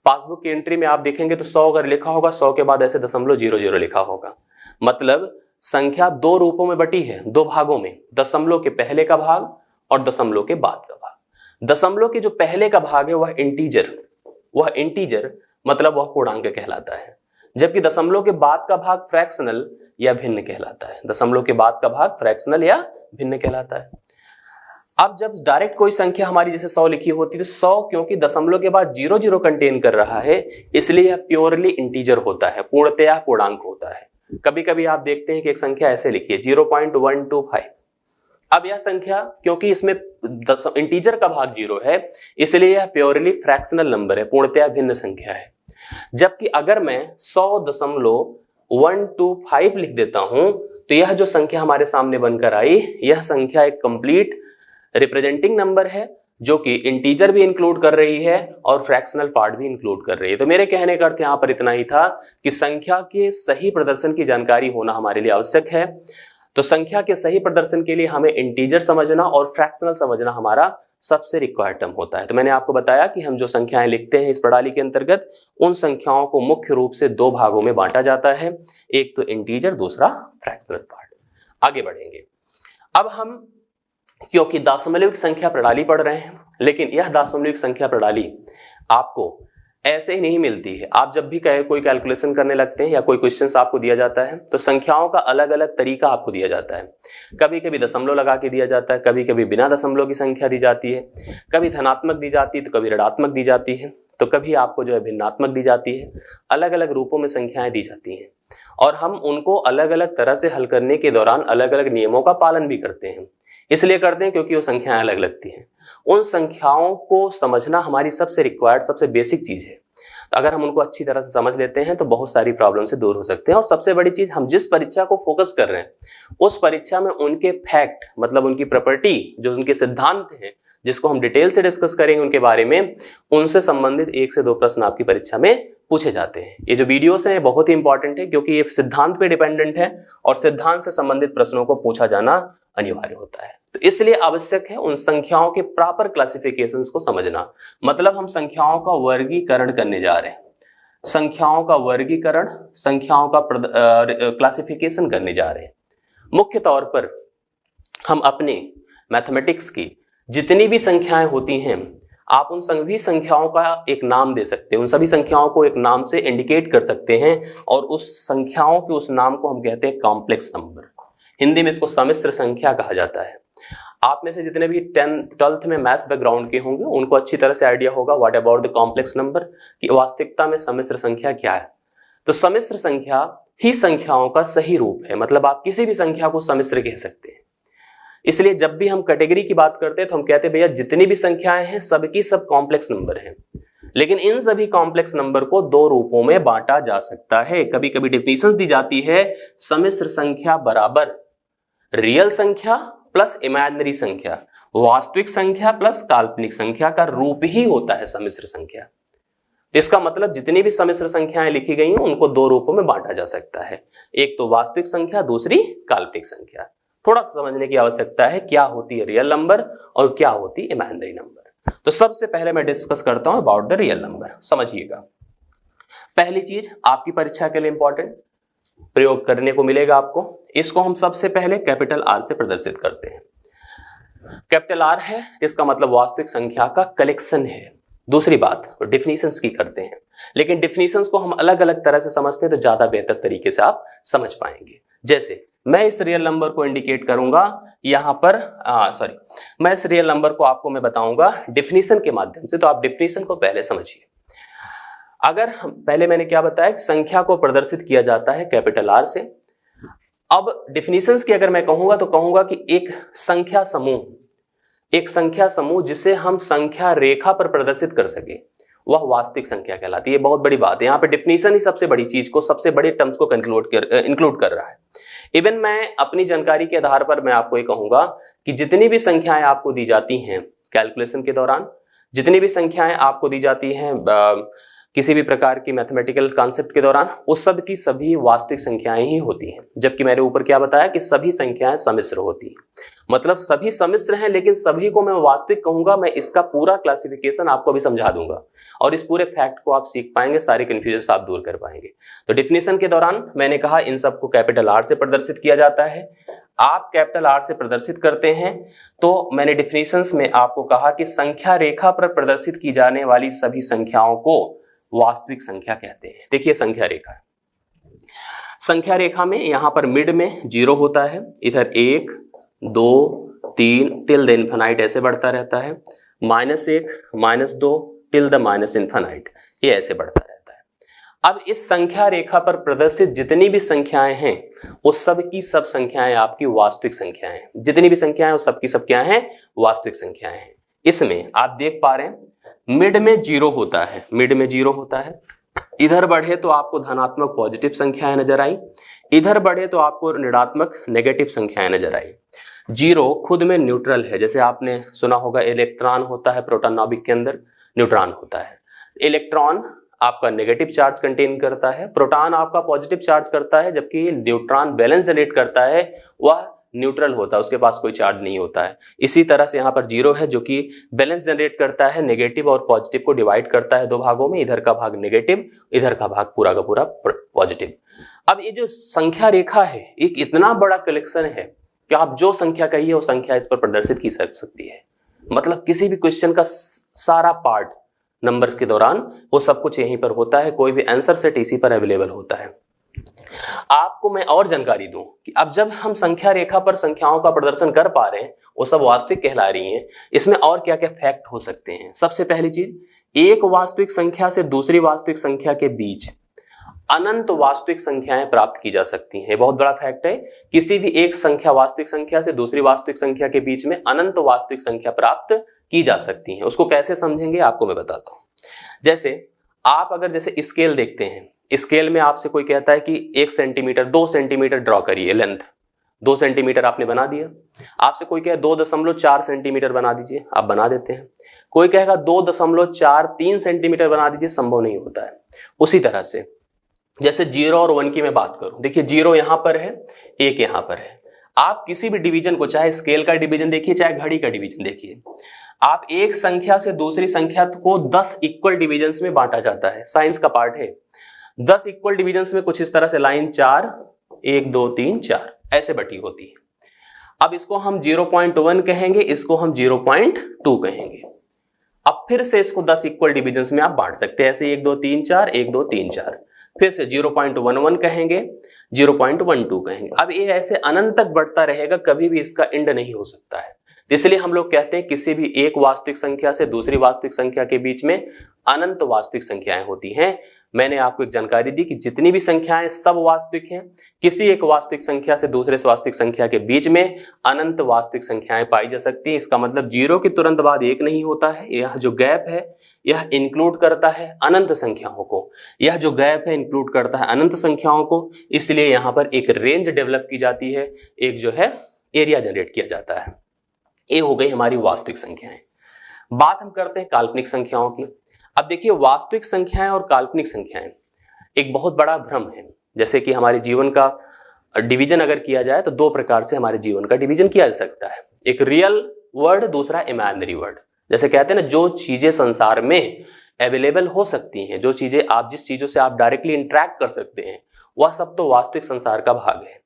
पासबुक की एंट्री में आप देखेंगे तो 100 अगर लिखा होगा, 100 के बाद ऐसे 0.00 लिखा होगा। मतलब संख्या 2 रूपों में बटी है, 2 भागों में, दशमलव के पहले का भाग और दशमलव के बाद का भाग। दशमलव के जो पहले का भाग है वह इंटीजर मतलब वह पूर्णांक कहलाता है, जबकि दशमलव के बाद का भाग फ्रैक्शनल या भिन्न कहलाता है। दशमलव के बाद का भाग फ्रैक्शनल या भिन्न कहलाता है। अब जब डायरेक्ट कोई संख्या हमारी जैसे 100 लिखी होती है, तो 100 क्योंकि दशमलव के बाद 00 कंटेन कर रहा है, इसलिए यह प्योरली इंटीजर होता है, पूर्णतया पूर्णांक होता है। कभी कभी आप देखते हैं कि एक संख्या ऐसे लिखी है 0.125। अब यह संख्या क्योंकि इसमें इंटीजर का भाग 0 है, इसलिए यह प्योरली फ्रैक्शनल नंबर है, पूर्णतया भिन्न संख्या है। जबकि अगर मैं 100.125 लिख देता हूं, तो यह जो संख्या हमारे सामने बनकर आई, यह संख्या एक कंप्लीट रिप्रेजेंटिंग नंबर है, जो कि इंटीजर भी इंक्लूड कर रही है और फ्रैक्शनल पार्ट भी इंक्लूड कर रही है। तो मेरे कहने का अर्थ यहां पर इतना ही था कि संख्या के सही प्रदर्शन की जानकारी होना हमारे लिए आवश्यक है। तो संख्या के सही प्रदर्शन के लिए हमें इंटीजर समझना और फ्रैक्शनल समझना हमारा सबसे रिक्वायर्ड टर्म होता है। तो मैंने आपको बताया कि हम जो संख्याएं लिखते हैं इस प्रणाली के अंतर्गत, उन संख्याओं को मुख्य रूप से 2 भागों में बांटा जाता है, एक तो इंटीजर, दूसरा फ्रैक्शनल पार्ट। आगे बढ़ेंगे। अब हम क्योंकि दशमलविक संख्या प्रणाली पढ़ रहे हैं, लेकिन यह दशमलविक संख्या प्रणाली आपको ऐसे ही नहीं मिलती है। आप जब भी कोई कैलकुलेशन करने लगते हैं या कोई क्वेश्चंस आपको दिया जाता है, तो संख्याओं का अलग अलग तरीका आपको दिया जाता है। कभी कभी दशमलव लगा के दिया जाता है, कभी कभी बिना दशमलव की संख्या दी जाती है, कभी धनात्मक दी जाती है तो कभी ऋणात्मक दी जाती है। तो कभी आपको जो है भिन्नात्मक दी जाती है, अलग अलग रूपों में संख्याएं दी जाती हैं और हम उनको अलग अलग तरह से हल करने के दौरान अलग अलग नियमों का पालन भी करते हैं। इसलिए करते हैं क्योंकि वो संख्याएं अलग लगती हैं। उन संख्याओं को समझना हमारी सबसे रिक्वायर्ड, सबसे बेसिक चीज है। तो अगर हम उनको अच्छी तरह से समझ लेते हैं तो बहुत सारी प्रॉब्लम से दूर हो सकते हैं। और सबसे बड़ी चीज, हम जिस परीक्षा को फोकस कर रहे हैं उस परीक्षा में उनके फैक्ट, मतलब उनकी प्रॉपर्टी, जो उनके सिद्धांत हैं जिसको हम डिटेल से डिस्कस करेंगे उनके बारे में, उनसे संबंधित 1 से 2 प्रश्न आपकी परीक्षा में पूछे जाते हैं। ये जो वीडियोस हैं ये बहुत ही इंपॉर्टेंट है क्योंकि ये सिद्धांत पे डिपेंडेंट है और सिद्धांत से संबंधित प्रश्नों को पूछा जाना अनिवार्य होता है। तो इसलिए आवश्यक है उन संख्याओं के प्रॉपर क्लासिफिकेशंस को समझना। मतलब हम संख्याओं का वर्गीकरण करने जा रहे हैं, संख्याओं का वर्गीकरण, संख्याओं का क्लासिफिकेशन करने जा रहे हैं। मुख्य तौर पर हम अपने मैथमेटिक्स की जितनी भी संख्याएं होती हैं, आप उन सभी संख्याओं का एक नाम दे सकते हैं, उन सभी संख्याओं को एक नाम से इंडिकेट कर सकते हैं और उस संख्याओं के उस नाम को हम कहते हैं कॉम्प्लेक्स नंबर। हिंदी में इसको सम्मिश्र संख्या कहा जाता है। आप में से जितने भी 12th में मैथ्स बैकग्राउंड के होंगे उनको अच्छी तरह से आइडिया होगा what about the complex number, कि वास्तविकता में सम्मिश्र संख्या क्या है। तो सम्मिश्र संख्या ही संख्याओं का सही रूप है, मतलब आप किसी भी संख्या को सम्मिश्र कह सकते हैं। इसलिए जब भी हम कैटेगरी की बात करते हैं तो हम कहते हैं भैया जितनी भी संख्याएं हैं सबकी सब कॉम्प्लेक्स नंबर हैं, लेकिन इन सभी कॉम्प्लेक्स नंबर को 2 रूपों में बांटा जा सकता है। कभी कभी डेफिनेशंस दी जाती है, सम्मिश्र संख्या बराबर रियल संख्या प्लस इमेजिनरी संख्या, वास्तविक संख्या प्लस काल्पनिक संख्या का रूप ही होता है सम्मिश्र संख्या। इसका मतलब जितनी भी सम्मिश्र संख्याएं लिखी गई हैं उनको 2 रूपों में बांटा जा सकता है, एक तो वास्तविक संख्या, दूसरी काल्पनिक संख्या। थोड़ा सा समझने की आवश्यकता है क्या होती है रियल नंबर और क्या होती है इमेजिनरी नंबर। तो सबसे पहले मैं डिस्कस करता हूं अबाउट द रियल नंबर। समझिएगा, पहली चीज आपकी परीक्षा के लिए इंपॉर्टेंट प्रयोग करने को मिलेगा आपको, इसको हम सबसे पहले कैपिटल आर से प्रदर्शित करते हैं। कैपिटल आर है, इसका मतलब वास्तविक संख्या का कलेक्शन है। दूसरी बात डिफिनीशंस की करते हैं, लेकिन डिफिनीशंस को हम अलग अलग तरह से समझते हैं तो ज्यादा बेहतर तरीके से आप समझ पाएंगे। जैसे मैं इस रियल नंबर को इंडिकेट करूंगा यहां पर, मैं इस रियल नंबर को आपको मैं बताऊंगा डिफिनीशन के माध्यम से, तो आप डिफिनीशन को पहले समझिए। अगर हम पहले मैंने क्या बताया कि संख्या को प्रदर्शित किया जाता है कैपिटल आर से। अब डिफिनीशंस की अगर मैं कहूंगा तो कहूंगा कि एक संख्या समूह जिसे हम संख्या रेखा पर प्रदर्शित कर सके वह वास्तविक संख्या कहलाती है। बहुत बड़ी बात है, यहाँ पे डिफिनीशन ही सबसे बड़ी चीज को, सबसे बड़े टर्म्स को इंक्लूड कर रहा है। इवन मैं अपनी जानकारी के आधार पर मैं आपको ये कहूंगा कि जितनी भी संख्याएं आपको दी जाती हैं कैलकुलेशन के दौरान, जितनी भी संख्याएं आपको दी जाती हैं किसी भी प्रकार की मैथमेटिकल कॉन्सेप्ट के दौरान, उस सब की सभी वास्तविक संख्याएं ही होती हैं। जबकि मैंने ऊपर क्या बताया कि सभी संख्याएं सम्मिश्र होती हैं, मतलब सभी सम्मिश्र हैं, लेकिन सभी को मैं वास्तविक कहूंगा। मैं इसका पूरा क्लासिफिकेशन आपको अभी समझा दूंगा और इस पूरे फैक्ट को आप सीख पाएंगे, सारे कंफ्यूजन आप दूर कर पाएंगे। तो डिफिनेशन के दौरान मैंने कहा इन सबको कैपिटल आर से प्रदर्शित किया जाता है। आप कैपिटल आर से प्रदर्शित करते हैं तो मैंने डिफिनेशंस में आपको कहा कि संख्या रेखा पर प्रदर्शित की जाने वाली सभी संख्याओं को वास्तविक संख्या कहते हैं। देखिए संख्या रेखा में यहां पर मिड में 0 होता है, इधर 1 2 3 टिल द इन्फिनाइट ऐसे बढ़ता रहता है, -1 -2 टिल द माइनस इन्फिनाइट, ये ऐसे बढ़ता रहता है। अब इस संख्या रेखा पर प्रदर्शित जितनी भी संख्याएं हैं वो सब की सब संख्याएं आपकी वास्तविक संख्याएं हैं। जितनी भी संख्याएं वो सब की सब क्या हैं, वास्तविक संख्याएं हैं। इसमें आप देख पा रहे हैं मिड में 0 होता है, मिड में 0 होता है। इधर बढ़े तो आपको धनात्मक पॉजिटिव संख्याएं नजर आई, इधर बढ़े तो आपको ऋणात्मक नेगेटिव संख्याएं नजर आई। 0 खुद में न्यूट्रल है, जैसे आपने सुना होगा इलेक्ट्रॉन होता है प्रोटॉन नाभिक के अंदर, न्यूट्रॉन होता है। इलेक्ट्रॉन आपका नेगेटिव चार्ज कंटेन करता है, प्रोटॉन आपका पॉजिटिव चार्ज करता है, जबकि न्यूट्रॉन बैलेंस जनरेट करता है वह न्यूट्रल होता है, उसके पास कोई चार्ज नहीं होता है। इसी तरह से यहाँ पर 0 है जो कि बैलेंस जनरेट करता है, नेगेटिव और पॉजिटिव को डिवाइड करता है 2 भागों में, इधर का भाग नेगेटिव, इधर का भाग पूरा का पूरा पॉजिटिव। अब ये जो संख्या रेखा है एक इतना बड़ा कलेक्शन है कि आप जो संख्या कहिए वो संख्या इस पर प्रदर्शित की सकती है। मतलब किसी भी क्वेश्चन का सारा पार्ट नंबर के दौरान वो सब कुछ यहीं पर होता है, कोई भी आंसर सेट इसी पर अवेलेबल होता है। आपको मैं और जानकारी दूं कि अब जब हम संख्या रेखा पर संख्याओं का प्रदर्शन कर पा रहे हैं वो सब वास्तविक कहला रही हैं, इसमें और क्या क्या फैक्ट हो सकते हैं। सबसे पहली चीज, एक वास्तविक संख्या से दूसरी वास्तविक संख्या के बीच अनंत वास्तविक संख्याएं प्राप्त की जा सकती हैं। बहुत बड़ा फैक्ट है, किसी भी एक संख्या वास्तविक संख्या से दूसरी वास्तविक संख्या के बीच में अनंत वास्तविक संख्या प्राप्त की जा सकती हैं। उसको कैसे समझेंगे आपको मैं बताता हूं। जैसे आप अगर जैसे स्केल देखते हैं, स्केल में आपसे कोई कहता है कि 1 सेंटीमीटर 2 सेंटीमीटर ड्रॉ करिए, लेंथ 2 सेंटीमीटर आपने बना दिया। आपसे कोई कहे 2.4 सेंटीमीटर बना दीजिए, आप बना देते हैं। कोई कहेगा 2.43 सेंटीमीटर बना दीजिए, संभव नहीं होता है। उसी तरह से जैसे 0 और 1 की मैं बात करूं, देखिए 0 यहां पर है, 1 यहां पर है। आप किसी भी डिवीजन को, चाहे स्केल का डिवीजन देखिए चाहे घड़ी का डिवीजन देखिए, आप एक संख्या से दूसरी संख्या को 10 इक्वल डिविजन्स में बांटा जाता है, साइंस का पार्ट है। 10 इक्वल डिविजन्स में कुछ इस तरह से लाइन 4 1 2 3 4 ऐसे बटी होती है। अब इसको हम 0.1 कहेंगे, इसको हम 0.2 कहेंगे। अब फिर से इसको 10 इक्वल डिविजन्स में आप बांट सकते हैं, ऐसे 1 2 3 4 1 2 3 4। फिर से 0.11 कहेंगे, 0.12 कहेंगे। अब ये ऐसे अनंत तक बढ़ता रहेगा, कभी भी इसका एंड नहीं हो सकता है। इसलिए हम लोग कहते हैं किसी भी एक वास्तविक संख्या से दूसरी वास्तविक संख्या के बीच में अनंत वास्तविक संख्याएं होती हैं। मैंने आपको एक जानकारी दी कि जितनी भी संख्याएं सब वास्तविक हैं। किसी एक वास्तविक संख्या से दूसरे वास्तविक संख्या के बीच में अनंत वास्तविक संख्याएं पाई जा सकती हैं। इसका मतलब 0 के तुरंत बाद 1 नहीं होता है। यह जो गैप है यह इंक्लूड करता है अनंत संख्याओं को, यह जो गैप है इंक्लूड करता है अनंत संख्याओं को। इसलिए यहां पर एक रेंज डेवलप की जाती है, एक जो है एरिया जनरेट किया जाता है। ये हो गई हमारी वास्तविक संख्याएं। बात हम करते हैं काल्पनिक संख्याओं की। अब देखिए वास्तविक संख्याएं और काल्पनिक संख्याएं एक बहुत बड़ा भ्रम है। जैसे कि हमारे जीवन का डिवीजन अगर किया जाए तो 2 प्रकार से हमारे जीवन का डिवीजन किया जा सकता है, एक रियल वर्ड, दूसरा इमेजिनरी वर्ड। जैसे कहते हैं ना, जो चीजें संसार में अवेलेबल हो सकती हैं, जो चीजें आप जिस चीजों से आप डायरेक्टली इंटरेक्ट कर सकते हैं, वह सब तो वास्तविक संसार का भाग है।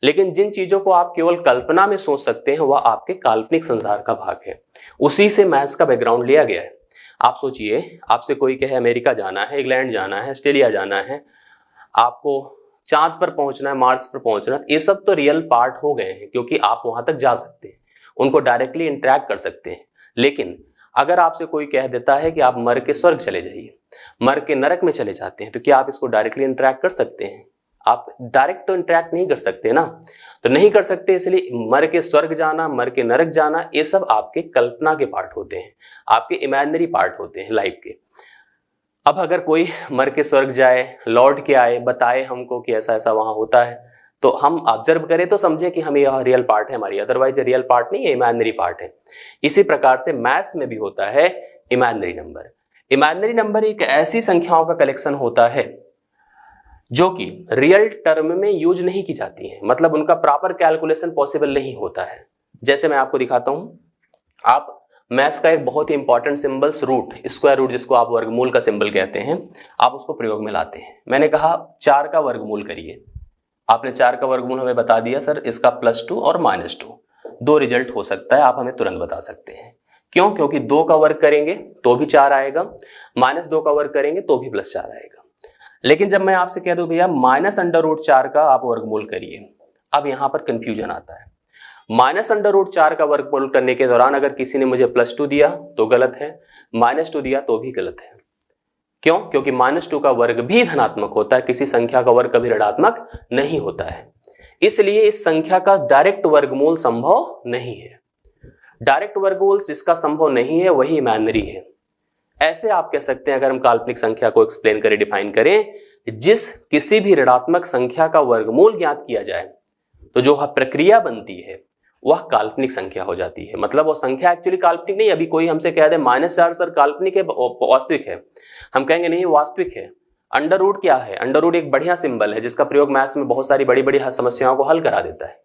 लेकिन जिन चीजों को आप केवल कल्पना में सोच सकते हैं वह आपके काल्पनिक संसार का भाग है। उसी से मैथ्स का बैकग्राउंड लिया गया है। आप सोचिए, आपसे कोई कहे अमेरिका जाना है, इंग्लैंड जाना है, ऑस्ट्रेलिया जाना है, आपको चांद पर पहुंचना है, मार्स पर पहुंचना है, ये सब तो रियल पार्ट हो गए हैं क्योंकि आप वहां तक जा सकते हैं, उनको डायरेक्टली इंटरेक्ट कर सकते हैं। लेकिन अगर आपसे कोई कह देता है कि आप मर के स्वर्ग चले जाइए, मर के नरक में चले जाते हैं, तो क्या आप इसको डायरेक्टली इंटरेक्ट कर सकते हैं? आप डायरेक्ट तो इंटरेक्ट नहीं कर सकते ना, तो नहीं कर सकते। इसलिए मर के स्वर्ग जाना, मर के नरक जाना, ये सब आपके कल्पना के पार्ट होते हैं, आपके इमेजिनरी पार्ट होते हैं लाइफ के। अब अगर कोई मर के स्वर्ग जाए, लौट के आए, बताए हमको कि ऐसा ऐसा वहां होता है, तो हम ऑब्जर्व करें तो समझे कि हमें यह रियल पार्ट है हमारी, अदरवाइज रियल पार्ट नहीं है, इमेजिनरी पार्ट है। इसी प्रकार से मैथ्स में भी होता है इमेजिनरी नंबर। इमेजिनरी नंबर एक ऐसी संख्याओं का कलेक्शन होता है जो कि रियल टर्म में यूज नहीं की जाती है, मतलब उनका प्रॉपर कैलकुलेशन पॉसिबल नहीं होता है। जैसे मैं आपको दिखाता हूं, आप मैथ्स का एक बहुत ही important symbols root, square root, जिसको आप वर्गमूल का सिंबल कहते हैं, आप उसको प्रयोग में लाते हैं। मैंने कहा 4 का वर्गमूल करिए, आपने 4 का वर्गमूल हमें बता दिया, सर इसका +2 और -2, 2 रिजल्ट हो सकता है, आप हमें तुरंत बता सकते हैं। क्यों? क्योंकि 2 का वर्ग करेंगे तो भी 4 आएगा, -2 का वर्ग करेंगे तो भी +4 आएगा। लेकिन जब मैं आपसे कह दूं भैया -√4 का आप वर्गमूल करिए, अब यहां पर कंफ्यूजन आता है। -√4 का वर्गमूल करने के दौरान अगर किसी ने मुझे +2 दिया तो गलत है, -2 दिया तो भी गलत है। क्यों? क्योंकि -2 का वर्ग भी धनात्मक होता है, किसी संख्या का वर्ग कभी ऋणात्मक नहीं होता है। इसलिए इस संख्या का डायरेक्ट वर्गमूल संभव नहीं है। डायरेक्ट वर्गमूल जिसका संभव नहीं है वही इमेजिनरी है। ऐसे आप कह सकते हैं, अगर हम काल्पनिक संख्या को एक्सप्लेन करें, डिफाइन करें, जिस किसी भी ऋणात्मक संख्या का वर्गमूल ज्ञात किया जाए तो जो प्रक्रिया बनती है वह काल्पनिक संख्या हो जाती है। मतलब वो संख्या एक्चुअली काल्पनिक नहीं। अभी कोई हमसे कह दे -4 सर काल्पनिक है वास्तविक है, हम कहेंगे नहीं वास्तविक है। अंडर रूट क्या है? अंडर रूट एक बढ़िया सिंबल है जिसका प्रयोग मैथ्स में बहुत सारी बड़ी बड़ी समस्याओं को हल करा देता है।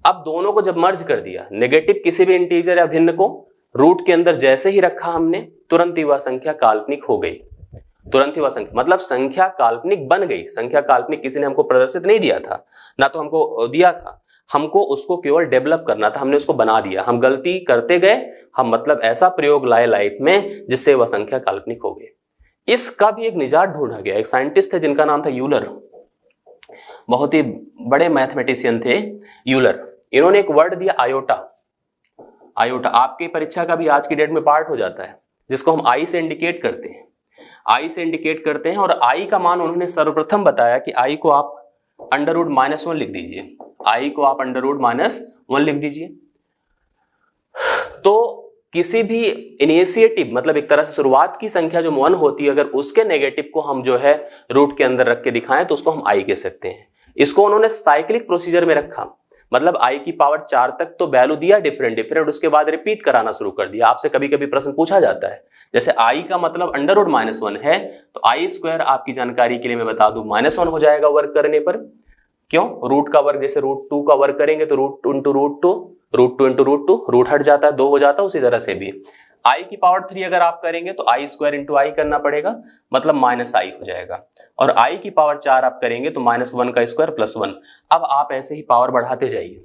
अब दोनों को जब मर्ज कर दिया, नेगेटिव किसी भी इंटीजर या भिन्न को रूट के अंदर जैसे ही रखा हमने, तुरंत ही वह संख्या काल्पनिक हो गई। तुरंत ही वह संख्या, मतलब संख्या काल्पनिक बन गई। संख्या काल्पनिक किसी ने हमको प्रदर्शित नहीं दिया था, ना तो हमको दिया था, हमको उसको केवल डेवलप करना था, हमने उसको बना दिया। हम गलती करते गए, हम मतलब ऐसा प्रयोग लाए लाइफ में जिससे वह संख्या काल्पनिक हो गई। इसका भी एक निजात ढूंढा गया। एक साइंटिस्ट थे जिनका नाम था यूलर, बहुत ही बड़े मैथमेटिशियन थे यूलर। इन्होंने एक वर्ड दिया आयोटा। आयोटा आपकी परीक्षा का भी आज की डेट में पार्ट हो जाता है। जिसको हम आई से इंडिकेट करते हैं, आई से इंडिकेट करते हैं। और आई का मान उन्होंने सर्वप्रथम बताया कि आई को आप √-1 लिख दीजिए, आई को आप √-1 लिख दीजिए। तो किसी भी इनिशिएटिव मतलब एक तरह से शुरुआत की संख्या जो 1 होती है, अगर उसके नेगेटिव को हम जो है रूट के अंदर रख के दिखाएं तो उसको हम आई कह सकते हैं। इसको उन्होंने साइक्लिक प्रोसीजर में रखा, मतलब आई की पावर 4 तक तो वैल्यू दिया डिफरेंट, उसके बाद रिपीट कराना शुरू कर दिया। आपसे कभी कभी प्रश्न पूछा जाता है, जैसे आई का मतलब √-1 है, तो आई² आपकी जानकारी के लिए मैं बता दूं -1 हो जाएगा वर्क करने पर। क्यों? रूट का वर्ग, जैसे √2 का वर्ग करेंगे तो √2 × √2, √2 × √2, रूट हट जाता है, 2 हो जाता है। उसी तरह से भी आई की पावर 3 अगर आप करेंगे तो आई² × आई करना पड़ेगा, मतलब -i हो जाएगा। और आई की पावर 4 आप करेंगे तो -1 का स्क्वायर +1। अब आप ऐसे ही पावर बढ़ाते जाइए,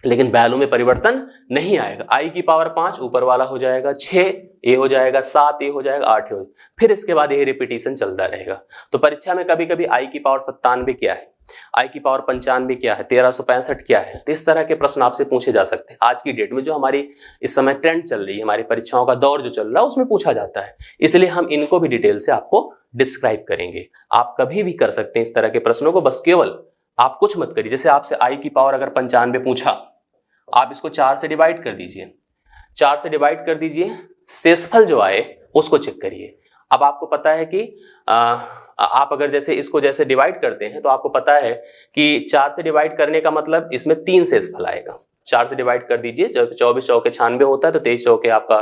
लेकिन वैल्यू में परिवर्तन नहीं आएगा। आई की पावर 5 ऊपर वाला हो जाएगा, 6 ए हो जाएगा, 7 ए हो जाएगा, 8 ए हो जाएगा, फिर इसके बाद ये रिपीटिशन चलता रहेगा। तो परीक्षा में कभी कभी आई की पावर 97 क्या है, आई की पावर 95 क्या है, 1365 क्या है, तो इस तरह के प्रश्न आपसे पूछे जा सकते हैं। आज की डेट में जो हमारी इस समय ट्रेंड चल रही है, हमारी परीक्षाओं का दौर जो चल रहा है, उसमें पूछा जाता है, इसलिए हम इनको भी डिटेल से आपको डिस्क्राइब करेंगे। आप कभी भी कर सकते हैं इस तरह के प्रश्नों को, बस केवल आप कुछ मत करिए। जैसे आपसे आई की पावर अगर 95 पूछा, आप इसको 4 से डिवाइड कर दीजिए, 4 से डिवाइड कर दीजिए, शेषफल जो आए उसको चेक करिए। अब आपको पता है कि आप अगर जैसे इसको जैसे डिवाइड करते हैं तो आपको पता है कि 4 से डिवाइड करने का मतलब इसमें 3 शेषफल आएगा। 4 से डिवाइड कर दीजिए, 24 चौके 96 होता है, तो 23 चौके आपका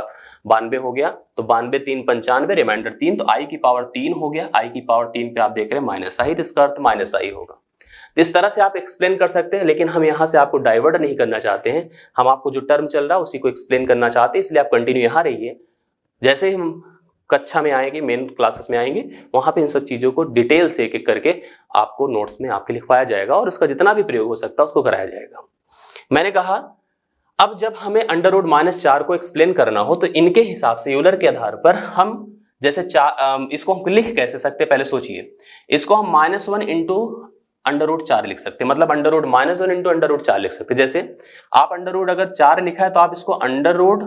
92 हो गया, तो 92 3 95, रिमाइंडर 3, तो आई की पावर 3 हो गया। आई की पावर 3 पे आप देख रहे हैं -i, इसका अर्थ -i होगा। इस तरह से आप एक्सप्लेन कर सकते हैं, लेकिन हम यहाँ से आपको डाइवर्ट नहीं करना चाहते हैं, हम आपको जो टर्म चल रहा है उसी को एक्सप्लेन करना चाहते हैं, इसलिए आप कंटिन्यू यहाँ रहिए। जैसे ही हम कक्षा में आएंगे, मेन क्लासेस में आएंगे, वहां पे इन सब चीजों को डिटेल से एक एक करके आपको नोट्स में आपके लिखवाया जाएगा और उसका जितना भी प्रयोग हो सकता है उसको कराया जाएगा। मैंने कहा अब जब हमें √-4 को एक्सप्लेन करना हो तो इनके हिसाब से यूलर के आधार पर हम जैसे इसको हम लिख कैसे सकते, पहले सोचिए। इसको हम -1 × √4 लिख सकते हैं, मतलब √-1 × √4 लिख सकते हैं। जैसे आप अगर 4 लिखा है तो आप इसको √1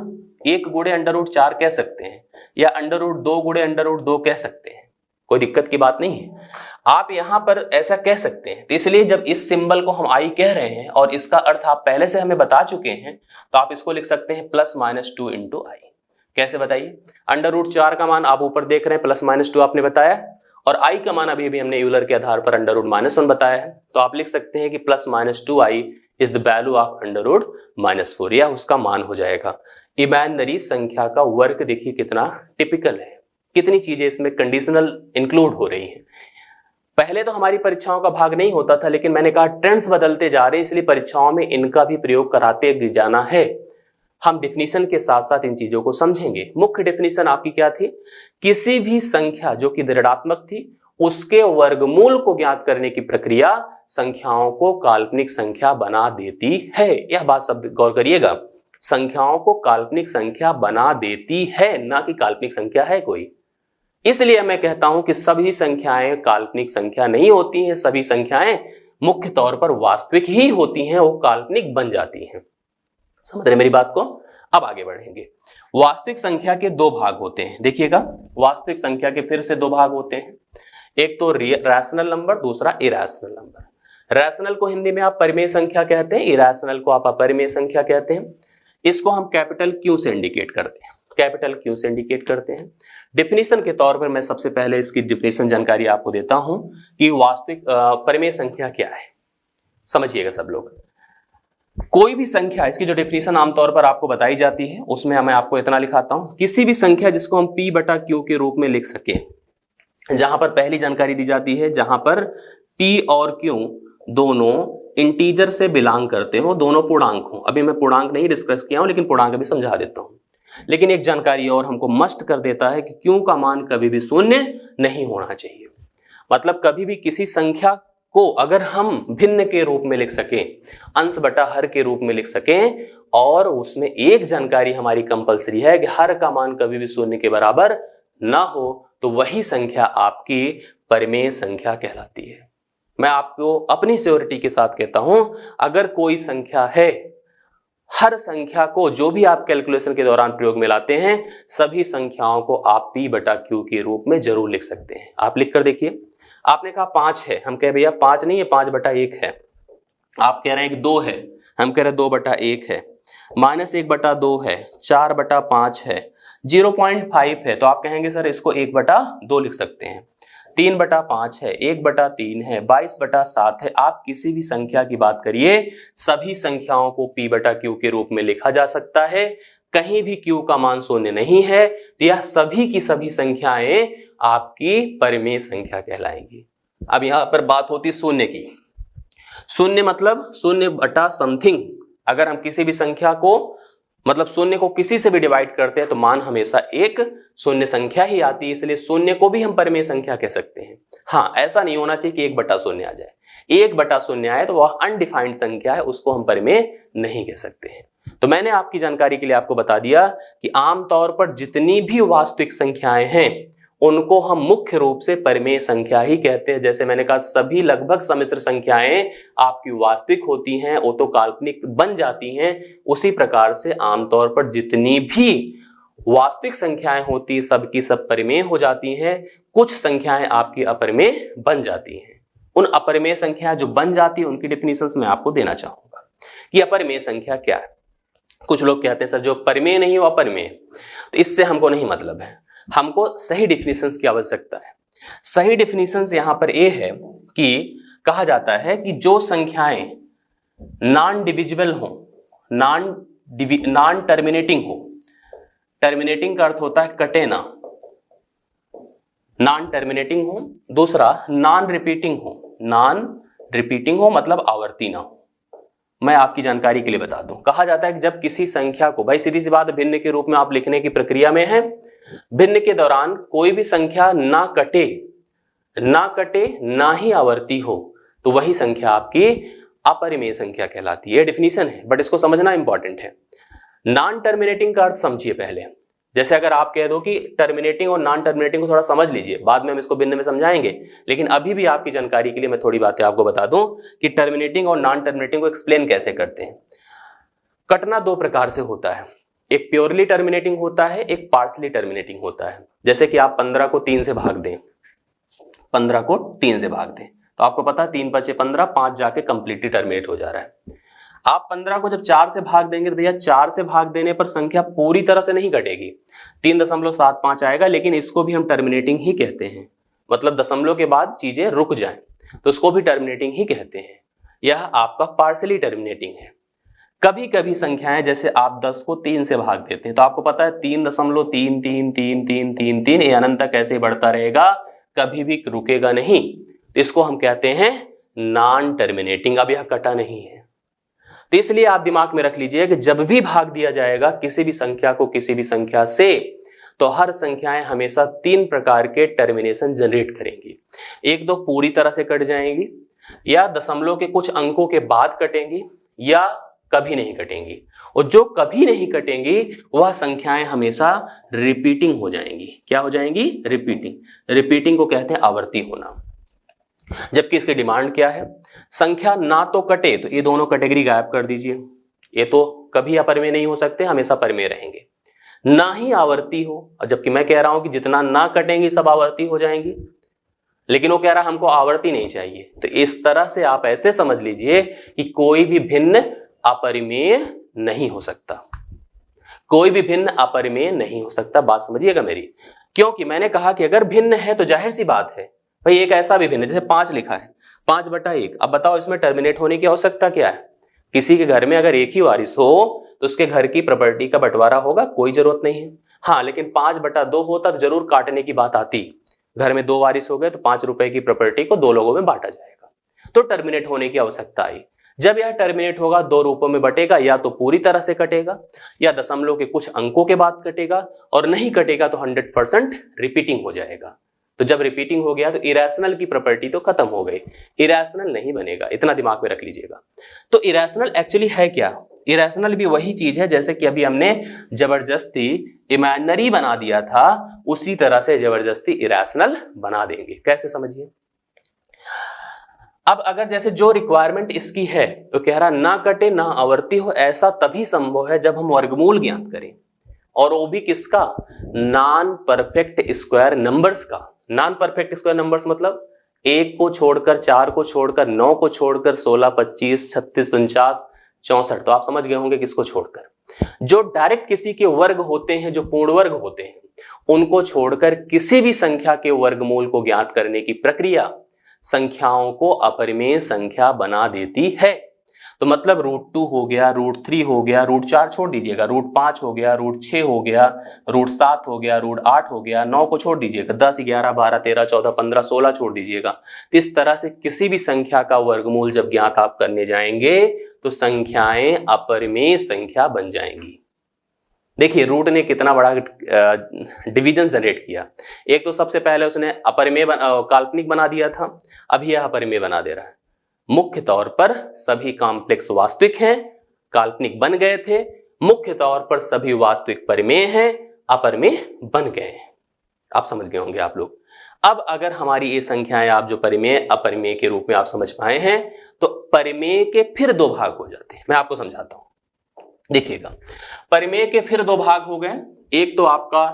× √4 कह सकते हैं, या √2 × √2 कह सकते हैं, कोई दिक्कत की बात नहीं है। आप यहां पर ऐसा कह सकते हैं। तो इसलिए जब इस सिंबल को हम आई कह रहे हैं और इसका अर्थ आप पहले से हमें बता चुके हैं, तो आप इसको लिख सकते हैं +-2 × i। कैसे बताइए? √4 का मान आप ऊपर देख रहे हैं, +-2 आपने बताया, और आई का मान अभी भी हमने यूलर के आधार पर √-1 बताया है, तो आप लिख सकते हैं कि +-2i is the value of √-4, या उसका मान हो जाएगा। इमेजिनरी संख्या का वर्ग देखिए कितना टिपिकल है, कितनी चीजें इसमें कंडीशनल इंक्लूड हो रही हैं। पहले तो हमारी परीक्षाओं का भाग नहीं होता था, लेकिन मैंने कहा ट्रेंड्स बदलते जा रहे हैं, इसलिए परीक्षाओं में इनका भी प्रयोग कराते जाना है। हम डेफिनेशन के साथ साथ इन चीजों को समझेंगे। मुख्य डेफिनेशन आपकी क्या थी? किसी भी संख्या जो कि ऋणात्मक थी उसके वर्गमूल को ज्ञात करने की प्रक्रिया संख्याओं को काल्पनिक संख्या बना देती है। यह बात सब गौर करिएगा, संख्याओं को काल्पनिक संख्या बना देती है, ना कि काल्पनिक संख्या है कोई। इसलिए मैं कहता हूं कि सभी संख्याएं काल्पनिक संख्या नहीं होती हैं, सभी संख्याएं मुख्य तौर पर वास्तविक ही होती हैं, वो काल्पनिक बन जाती हैं। समझ रहे मेरी बात को? अब आगे बढ़ेंगे। वास्तविक संख्या के 2 भाग होते हैं, देखिएगा, वास्तविक संख्या के फिर से 2 भाग होते हैं, एक तो रैशनल नंबर, दूसरा इरैशनल नंबर। रैशनल को हिंदी में आप परिमेय संख्या कहते हैं, इरैशनल को आप अपरिमेय संख्या कहते हैं। इसको हम कैपिटल Q से इंडिकेट करते हैं, कैपिटल Q से इंडिकेट करते हैं। डेफिनेशन के तौर पर मैं सबसे पहले इसकी डेफिनेशन जानकारी आपको देता हूं कि वास्तविक परिमेय संख्या क्या है। समझिएगा सब लोग, कोई भी संख्या, इसकी जो डेफिनेशन आमतौर पर आपको बताई जाती है उसमें मैं आपको इतना लिखाता हूं, किसी भी संख्या जिसको हम P/Q के रूप में लिख सके, जहां पर पहली जानकारी दी जाती है, जहां पर P और Q दोनों इंटीजर से बिलोंग करते हो, दोनों पूर्णांक हो। अभी मैं पूर्णांक नहीं डिस्कस किया हूं, लेकिन पूर्णांक भी समझा देता हूं। लेकिन एक जानकारी और हमको मस्ट कर देता है कि Q का मान कभी भी शून्य नहीं होना चाहिए। मतलब कभी भी किसी संख्या को अगर हम भिन्न के रूप में लिख सकें, अंश बटा हर के रूप में लिख सकें, और उसमें एक जानकारी हमारी कंपलसरी है कि हर का मान कभी भी शून्य के बराबर ना हो, तो वही संख्या आपकी परिमेय संख्या कहलाती है। मैं आपको अपनी श्योरिटी के साथ कहता हूं, अगर कोई संख्या है हर संख्या को जो भी आप कैलकुलेशन के दौरान प्रयोग में लाते हैं, सभी संख्याओं को आप P बटा Q के रूप में जरूर लिख सकते हैं। आप लिख कर देखिए। आपने कहा 5 है, हम कह भैया 5 नहीं है, 5 बटा 1 है। आप कह रहे हैं कि 2 है, हम कह रहे हैं 2 बटा 1 है। -1 बटा 2 है, 4 बटा 5 है, 0.5 है, तो आप कहेंगे सर इसको 1 बटा 2 लिख सकते हैं। 3 बटा 5 है, 1 बटा 3 है, 22 बटा 7 है। आप किसी भी संख्या की बात करिए, सभी संख्याओं को P बटा Q के रूप में लिखा जा सकता है। कहीं भी Q का मान शून्य नहीं है, यह सभी की सभी संख्याएं आपकी परिमेय संख्या कहलाएंगी। अब यहां पर बात होती है शून्य की। शून्य मतलब शून्य बटा समथिंग। अगर हम किसी भी संख्या को मतलब शून्य को किसी से भी डिवाइड करते हैं तो मान हमेशा एक शून्य संख्या ही आती है, इसलिए शून्य को भी हम परिमेय संख्या कह सकते हैं। हाँ, ऐसा नहीं होना चाहिए कि 1 बटा शून्य आ जाए। 1 बटा शून्य आए तो वह अनडिफाइंड संख्या है, उसको हम परिमेय नहीं कह सकते हैं। तो मैंने आपकी जानकारी के लिए आपको बता दिया कि आमतौर पर जितनी भी वास्तविक संख्याएं हैं उनको हम मुख्य रूप से परिमेय संख्या ही कहते हैं। जैसे मैंने कहा, सभी लगभग सम्मिश्र संख्याएं आपकी वास्तविक होती हैं, वो तो काल्पनिक बन जाती हैं। उसी प्रकार से आमतौर पर जितनी भी वास्तविक संख्याएं होती सबकी सब परिमेय हो जाती हैं। कुछ संख्याएं आपकी अपरिमेय बन जाती हैं। उन अपरिमेय संख्याएं जो बन जाती है उनकी डेफिनेशंस मैं आपको देना चाहूंगा कि अपरिमेय संख्या क्या है। कुछ लोग कहते हैं सर जो परिमेय नहीं हो अपरिमेय, तो इससे हमको नहीं मतलब है, हमको सही डिफिनेशंस की आवश्यकता है। सही डिफिनेशंस यहां पर यह है कि कहा जाता है कि जो संख्याएं नॉन डिविजिबल हो, नॉन टर्मिनेटिंग हो। टर्मिनेटिंग का अर्थ होता है कटे ना, नॉन टर्मिनेटिंग हो। दूसरा नॉन रिपीटिंग हो, नॉन रिपीटिंग हो मतलब आवर्ती ना हो। मैं आपकी जानकारी के लिए बता दूं, कहा जाता है कि जब किसी संख्या को, भाई सीधी सी बात, भिन्न के रूप में आप लिखने की प्रक्रिया में है, भिन्न के दौरान कोई भी संख्या ना कटे ना ही आवर्ती हो, तो वही संख्या आपकी अपरिमेय संख्या कहलाती है। डेफिनेशन है, बट इसको समझना इंपॉर्टेंट है। नॉन टर्मिनेटिंग का अर्थ समझिए पहले। जैसे अगर आप कह दो कि टर्मिनेटिंग और नॉन टर्मिनेटिंग को थोड़ा समझ लीजिए, बाद में हम इसको भिन्न में समझाएंगे, लेकिन अभी भी आपकी जानकारी के लिए मैं थोड़ी बातें आपको बता दूं कि टर्मिनेटिंग और नॉन टर्मिनेटिंग को एक्सप्लेन कैसे करते हैं। कटना दो प्रकार से होता है, एक प्योरली टर्मिनेटिंग होता है, एक पार्शली टर्मिनेटिंग होता है। जैसे कि आप 15 को 3 से भाग दें, 15 को 3 से भाग दें तो आपको पता है 3 5 15, 5 जाके कंप्लीटली टर्मिनेट हो जा रहा है। आप 15 को जब 4 से भाग देंगे तो भैया 4 से भाग देने पर संख्या पूरी तरह से नहीं कटेगी, 3.75 आएगा, लेकिन इसको भी हम टर्मिनेटिंग ही कहते हैं। मतलब दशमलव के बाद चीजें रुक जाएं तो उसको भी टर्मिनेटिंग ही कहते हैं। यह आपका पार्शली टर्मिनेटिंग है। कभी कभी संख्याएं जैसे आप 10 को 3 से भाग देते हैं तो आपको पता है 3.3333333 ये अनंत तक ऐसे बढ़ता रहेगा, कभी भी रुकेगा नहीं। इसको हम कहते हैं नॉन टर्मिनेटिंग। अब यह कटा नहीं है, तो इसलिए आप दिमाग में रख लीजिए कि जब भी भाग दिया जाएगा किसी भी संख्या को किसी भी संख्या से, तो हर संख्याएं हमेशा 3 प्रकार के टर्मिनेशन जनरेट करेंगी। एक तो पूरी तरह से कट जाएंगी, या दशमलव के कुछ अंकों के बाद कटेंगी, या कभी नहीं कटेंगी। और जो कभी नहीं कटेंगी वह संख्याएं हमेशा रिपीटिंग हो जाएंगी। क्या हो जाएंगी? रिपीटिंग। रिपीटिंग को कहते हैं आवर्ती होना। जबकि इसकी डिमांड क्या है? संख्या ना तो कटे, तो ये दोनों कैटेगरी गायब कर दीजिए, ये तो कभी अपरिमेय नहीं हो सकते, हमेशा परिमेय रहेंगे। ना ही आवर्ती हो, जबकि मैं कह रहा हूं कि जितना ना कटेंगी सब आवर्ती हो जाएंगी, लेकिन वो कह रहा हमको आवर्ती नहीं चाहिए। तो इस तरह से आप ऐसे समझ लीजिए कि कोई भी भिन्न अपरिमेय नहीं हो सकता, कोई भी भिन्न अपरिमेय नहीं हो सकता। बात समझिएगा मेरी, क्योंकि मैंने कहा कि अगर भिन्न है तो जाहिर सी बात है भाई एक ऐसा भी भिन्न है, जैसे 5 लिखा है, 5/1। अब बताओ इसमें टर्मिनेट होने की आवश्यकता क्या है? किसी के घर में अगर एक ही वारिस हो तो उसके घर की प्रॉपर्टी का बंटवारा होगा, कोई जरूरत नहीं है। हाँ, लेकिन 5/2 होता तो जरूर काटने की बात आती। घर में 2 वारिस हो गए तो 5 रुपए की प्रॉपर्टी को 2 लोगों में बांटा जाएगा, तो टर्मिनेट होने की आवश्यकता आई। जब यह टर्मिनेट होगा 2 रूपों में बटेगा, या तो पूरी तरह से कटेगा या दशमलव के कुछ अंकों के बाद कटेगा, और नहीं कटेगा तो 100% रिपीटिंग हो जाएगा। तो जब रिपीटिंग हो गया तो इरेशनल की प्रॉपर्टी तो खत्म हो गई, इरेशनल नहीं बनेगा। इतना दिमाग में रख लीजिएगा। तो इरेशनल एक्चुअली है क्या? इरेशनल भी वही चीज है जैसे कि अभी हमने जबरदस्ती इमेजिनरी बना दिया था, उसी तरह से जबरदस्ती इरेशनल बना देंगे। कैसे? समझिए। अब अगर जैसे जो रिक्वायरमेंट इसकी है तो कह रहा ना कटे ना आवर्ती हो, ऐसा तभी संभव है जब हम वर्गमूल ज्ञात करें, और वो भी किसका, नॉन परफेक्ट स्क्वायर नंबर्स का। नॉन परफेक्ट स्क्वायर नंबर्स मतलब 1 को छोड़कर, 4 को छोड़कर, 9 को छोड़कर, 16, 25, 36, 49, 64, तो आप समझ गए होंगे किसको छोड़कर। जो डायरेक्ट किसी के वर्ग होते हैं, जो पूर्ण वर्ग होते हैं, उनको छोड़कर किसी भी संख्या के वर्गमूल को ज्ञात करने की प्रक्रिया संख्याओं को अपरिमेय संख्या बना देती है। तो मतलब √2 हो गया, √3 हो गया, √4 छोड़ दीजिएगा, √5 हो गया, √6 हो गया, √7 हो गया, √8 हो गया, 9 को छोड़ दीजिएगा, 10, 11, 12, 13, 14, 15, 16 छोड़ दीजिएगा। तो इस तरह से किसी भी संख्या का वर्गमूल जब ज्ञात आप करने जाएंगे तो संख्याएं अपरिमेय संख्या बन जाएंगी। देखिए रूट ने कितना बड़ा डिवीजन जनरेट किया। एक तो सबसे पहले उसने अपरिमेय काल्पनिक बना दिया था, अभी यह अपरिमेय बना दे रहा है। मुख्य तौर पर सभी कॉम्प्लेक्स वास्तविक हैं, काल्पनिक बन गए थे, मुख्य तौर पर सभी वास्तविक परिमेय हैं, अपरिमेय बन गए हैं। आप समझ गए होंगे आप लोग। अब अगर हमारी ये संख्याएं आप जो परिमेय अपरिमेय के रूप में आप समझ पाए हैं, तो परिमेय के फिर 2 भाग हो जाते हैं। मैं आपको समझाता हूं, देखिएगा। परिमेय के फिर 2 भाग हो गए, एक तो आपका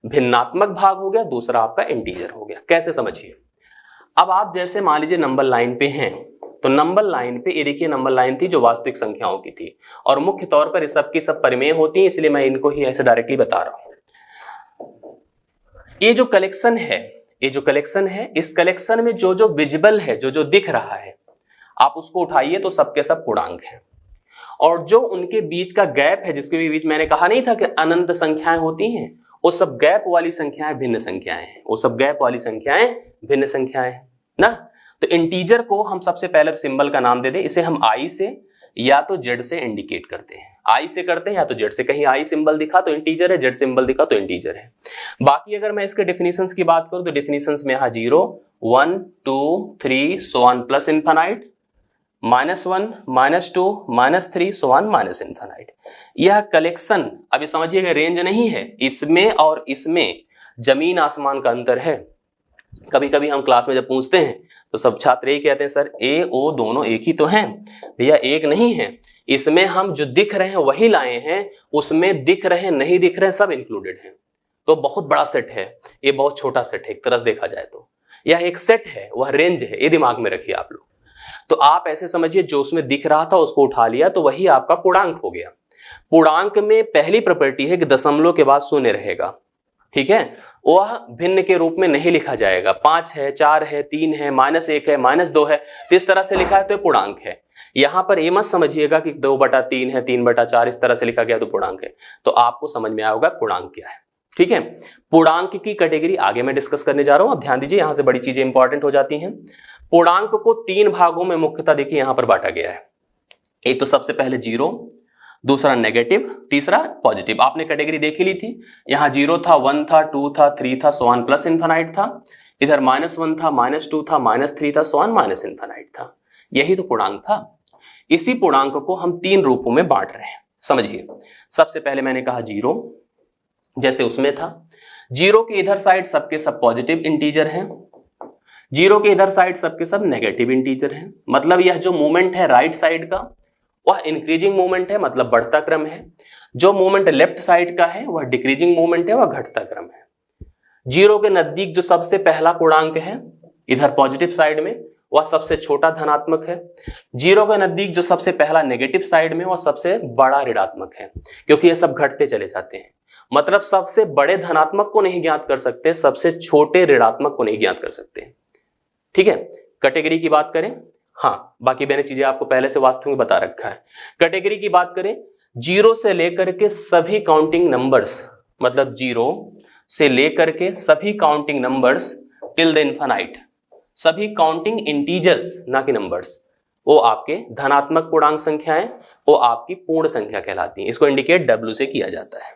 भिन्नात्मक भाग हो गया, दूसरा आपका इंटीजर हो गया। कैसे समझिए, अब आप जैसे मान लीजिए नंबर लाइन पे हैं, तो नंबर लाइन पे ये देखिए नंबर लाइन थी जो वास्तविक संख्याओं की थी, और मुख्य तौर पर इस सब की सब परिमेय होती हैं, इसलिए मैं इनको ही ऐसे डायरेक्टली बता रहा हूं। ये जो कलेक्शन है, ये जो कलेक्शन है, इस कलेक्शन में जो जो विजिबल है, जो जो दिख रहा है, आप उसको उठाइए तो सबके सब पूर्णांक है। और जो उनके बीच का गैप है, जिसके बीच मैंने कहा नहीं था कि अनंत संख्याएं होती हैं, वो सब गैप वाली संख्याएं भिन्न संख्याएं हैं, वो सब गैप वाली संख्याएं भिन्न संख्याएं हैं ना। तो इंटीजर को हम सबसे पहले तो सिंबल का नाम दे दें, इसे हम आई से या तो जेड से इंडिकेट करते हैं। आई से करते हैं या तो जेड से, कहीं आई सिंबल दिखा तो इंटीजर है, जेड सिंबल दिखा तो इंटीजर है। बाकी अगर मैं इसके डेफिनेशंस की बात करूं तो डेफिनेशंस में यहां 0, 1, 2, 3 so on plus infinite, -1, -2, -3 so on minus infinite. यह कलेक्शन, अभी समझिएगा रेंज नहीं है, इसमें और इसमें जमीन आसमान का अंतर है। कभी कभी हम क्लास में जब पूछते हैं तो सब छात्र यही कहते हैं, सर ए ओ दोनों एक ही तो हैं। भैया एक नहीं है, इसमें हम जो दिख रहे हैं वही लाए हैं, उसमें दिख रहे नहीं दिख रहे सब इंक्लूडेड हैं। तो बहुत बड़ा सेट है, ये बहुत छोटा सेट है एक तरह से देखा जाए तो। यह एक सेट है, वह रेंज है, ये दिमाग में रखिए आप लोग। तो आप ऐसे समझिए जो उसमें दिख रहा था उसको उठा लिया तो वही आपका पूर्णांक हो गया। पूर्णांक में पहली प्रॉपर्टी है कि दशमलव के बाद शून्य रहेगा, ठीक है, वह भिन्न के रूप में नहीं लिखा जाएगा। 5 है, 4 है, 3 है, -1 है, -2 है, तो इस तरह से लिखा है तो पूर्णांक है। यहां पर ये मत समझिएगा कि 2/3 है, 3/4 इस तरह से लिखा गया तो पूर्णांक है। तो आपको समझ में आएगा पूर्णांक क्या है, ठीक है। पूर्णांक की कैटेगरी आगे मैं डिस्कस करने जा रहा हूं, अब ध्यान दीजिए, यहां से बड़ी चीजें इंपॉर्टेंट हो जाती हैं। पूर्णांक को 3 भागों में मुख्यतः देखिए यहां पर बांटा गया है। एक तो सबसे पहले 0, दूसरा नेगेटिव, तीसरा पॉजिटिव। आपने कैटेगरी देखी ली थी, यहां 0 था, 1 था, 2 था, 3 था, सो ऑन प्लस इनफाइनाइट था। इधर -1 था, -2 था, -3 था, सो ऑन माइनस इनफाइनाइट था। यही तो पूर्णांक था। इसी पूर्णांक को हम 3 रूपों में बांट रहे हैं, समझिए। सबसे पहले मैंने कहा 0, जैसे उसमें था 0 के इधर साइड सबके सब पॉजिटिव इंटीजर हैं, 0 के इधर साइड सबके सब नेगेटिव इंटीजर हैं। मतलब यह जो मूवमेंट है राइट साइड का वह इंक्रीजिंग मूवमेंट है, मतलब बढ़ता क्रम है। जो मूवमेंट लेफ्ट साइड का है वह डिक्रीजिंग मूवमेंट है, वह घटता क्रम है। 0 के नजदीक जो सबसे पहला पूर्णांक है इधर पॉजिटिव साइड में वह सबसे छोटा धनात्मक है। 0 के नजदीक जो सबसे पहला नेगेटिव साइड में वह सबसे बड़ा ऋणात्मक है, क्योंकि ये सब घटते चले जाते हैं। मतलब सबसे बड़े धनात्मक को नहीं ज्ञात कर सकते, सबसे छोटे ऋणात्मक को नहीं ज्ञात कर सकते, ठीक है। कैटेगरी की बात करें, हाँ बाकी मैंने चीजें आपको पहले से वास्तव में बता रखा है। कैटेगरी की बात करें, 0 से लेकर के सभी काउंटिंग नंबर्स, मतलब 0 से लेकर के सभी counting numbers till the infinite, सभी काउंटिंग इंटीजर्स ना कि नंबर्स, वो आपके धनात्मक पूर्णांक संख्याएं, वो आपकी पूर्ण संख्या कहलाती हैं। इसको इंडिकेट W से किया जाता है,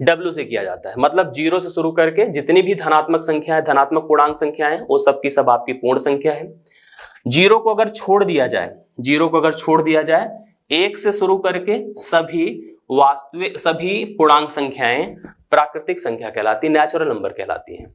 W से किया जाता है। मतलब 0 से शुरू करके जितनी भी धनात्मक संख्याएं, धनात्मक पूर्णांक संख्याएं, वो सब की सब आपकी पूर्ण संख्या है। 0 को अगर छोड़ दिया जाए, 0 को अगर छोड़ दिया जाए, 1 से शुरू करके सभी वास्तविक, सभी पूर्णांक संख्याएं प्राकृतिक संख्या कहलाती है, नेचुरल नंबर कहलाती है।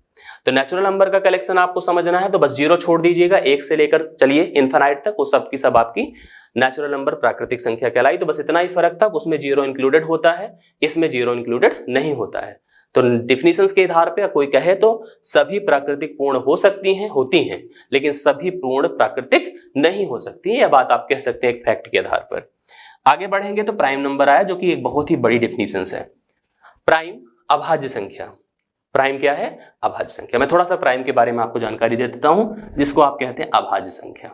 तो नेचुरल नंबर का कलेक्शन आपको समझना है तो बस 0 छोड़ दीजिएगा, 1 से लेकर चलिए इनफाइनाइट तक, वो सब की सब आपकी नेचुरल नंबर प्राकृतिक संख्या कहलाई। तो बस इतना ही फर्क था, उसमें 0 इंक्लूडेड होता है, इसमें 0 इंक्लूडेड नहीं होता है। तो डिफिनीशंस के आधार पे कोई कहे तो सभी प्राकृतिक पूर्ण हो सकती हैं, होती हैं, लेकिन सभी पूर्ण प्राकृतिक नहीं हो सकती। यह बात आप कह सकते हैं एक फैक्ट के आधार पर। आगे बढ़ेंगे तो प्राइम नंबर आया, जो कि एक बहुत ही बड़ी डिफिनीशंस है। प्राइम अभाज्य संख्या। प्राइम क्या है? अभाज्य संख्या। मैं थोड़ा सा प्राइम के बारे में आपको जानकारी दे देता हूं, जिसको आप कहते हैं अभाज्य संख्या।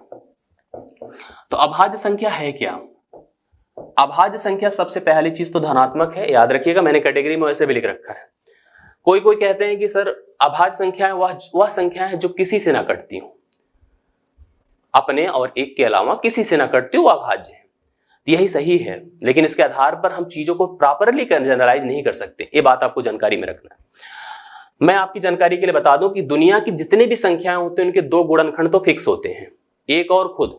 तो अभाज्य संख्या है क्या? अभाज्य संख्या सबसे पहली चीज तो धनात्मक है, याद रखिएगा, मैंने कैटेगरी में वैसे भी लिख रखा है। कोई कहते हैं कि सर अभाज्य संख्या वह संख्या है जो किसी से ना कटती हो, अपने और एक के अलावा किसी से ना कटती हो, अभाज्य है। यही सही है, लेकिन इसके आधार पर हम चीजों को प्रॉपरली जनरलाइज नहीं कर सकते, ये बात आपको जानकारी में रखना है। मैं आपकी जानकारी के लिए बता दूं कि दुनिया की जितने भी संख्याएं होती हैं उनके 2 गुणनखंड तो फिक्स होते हैं, एक और खुद।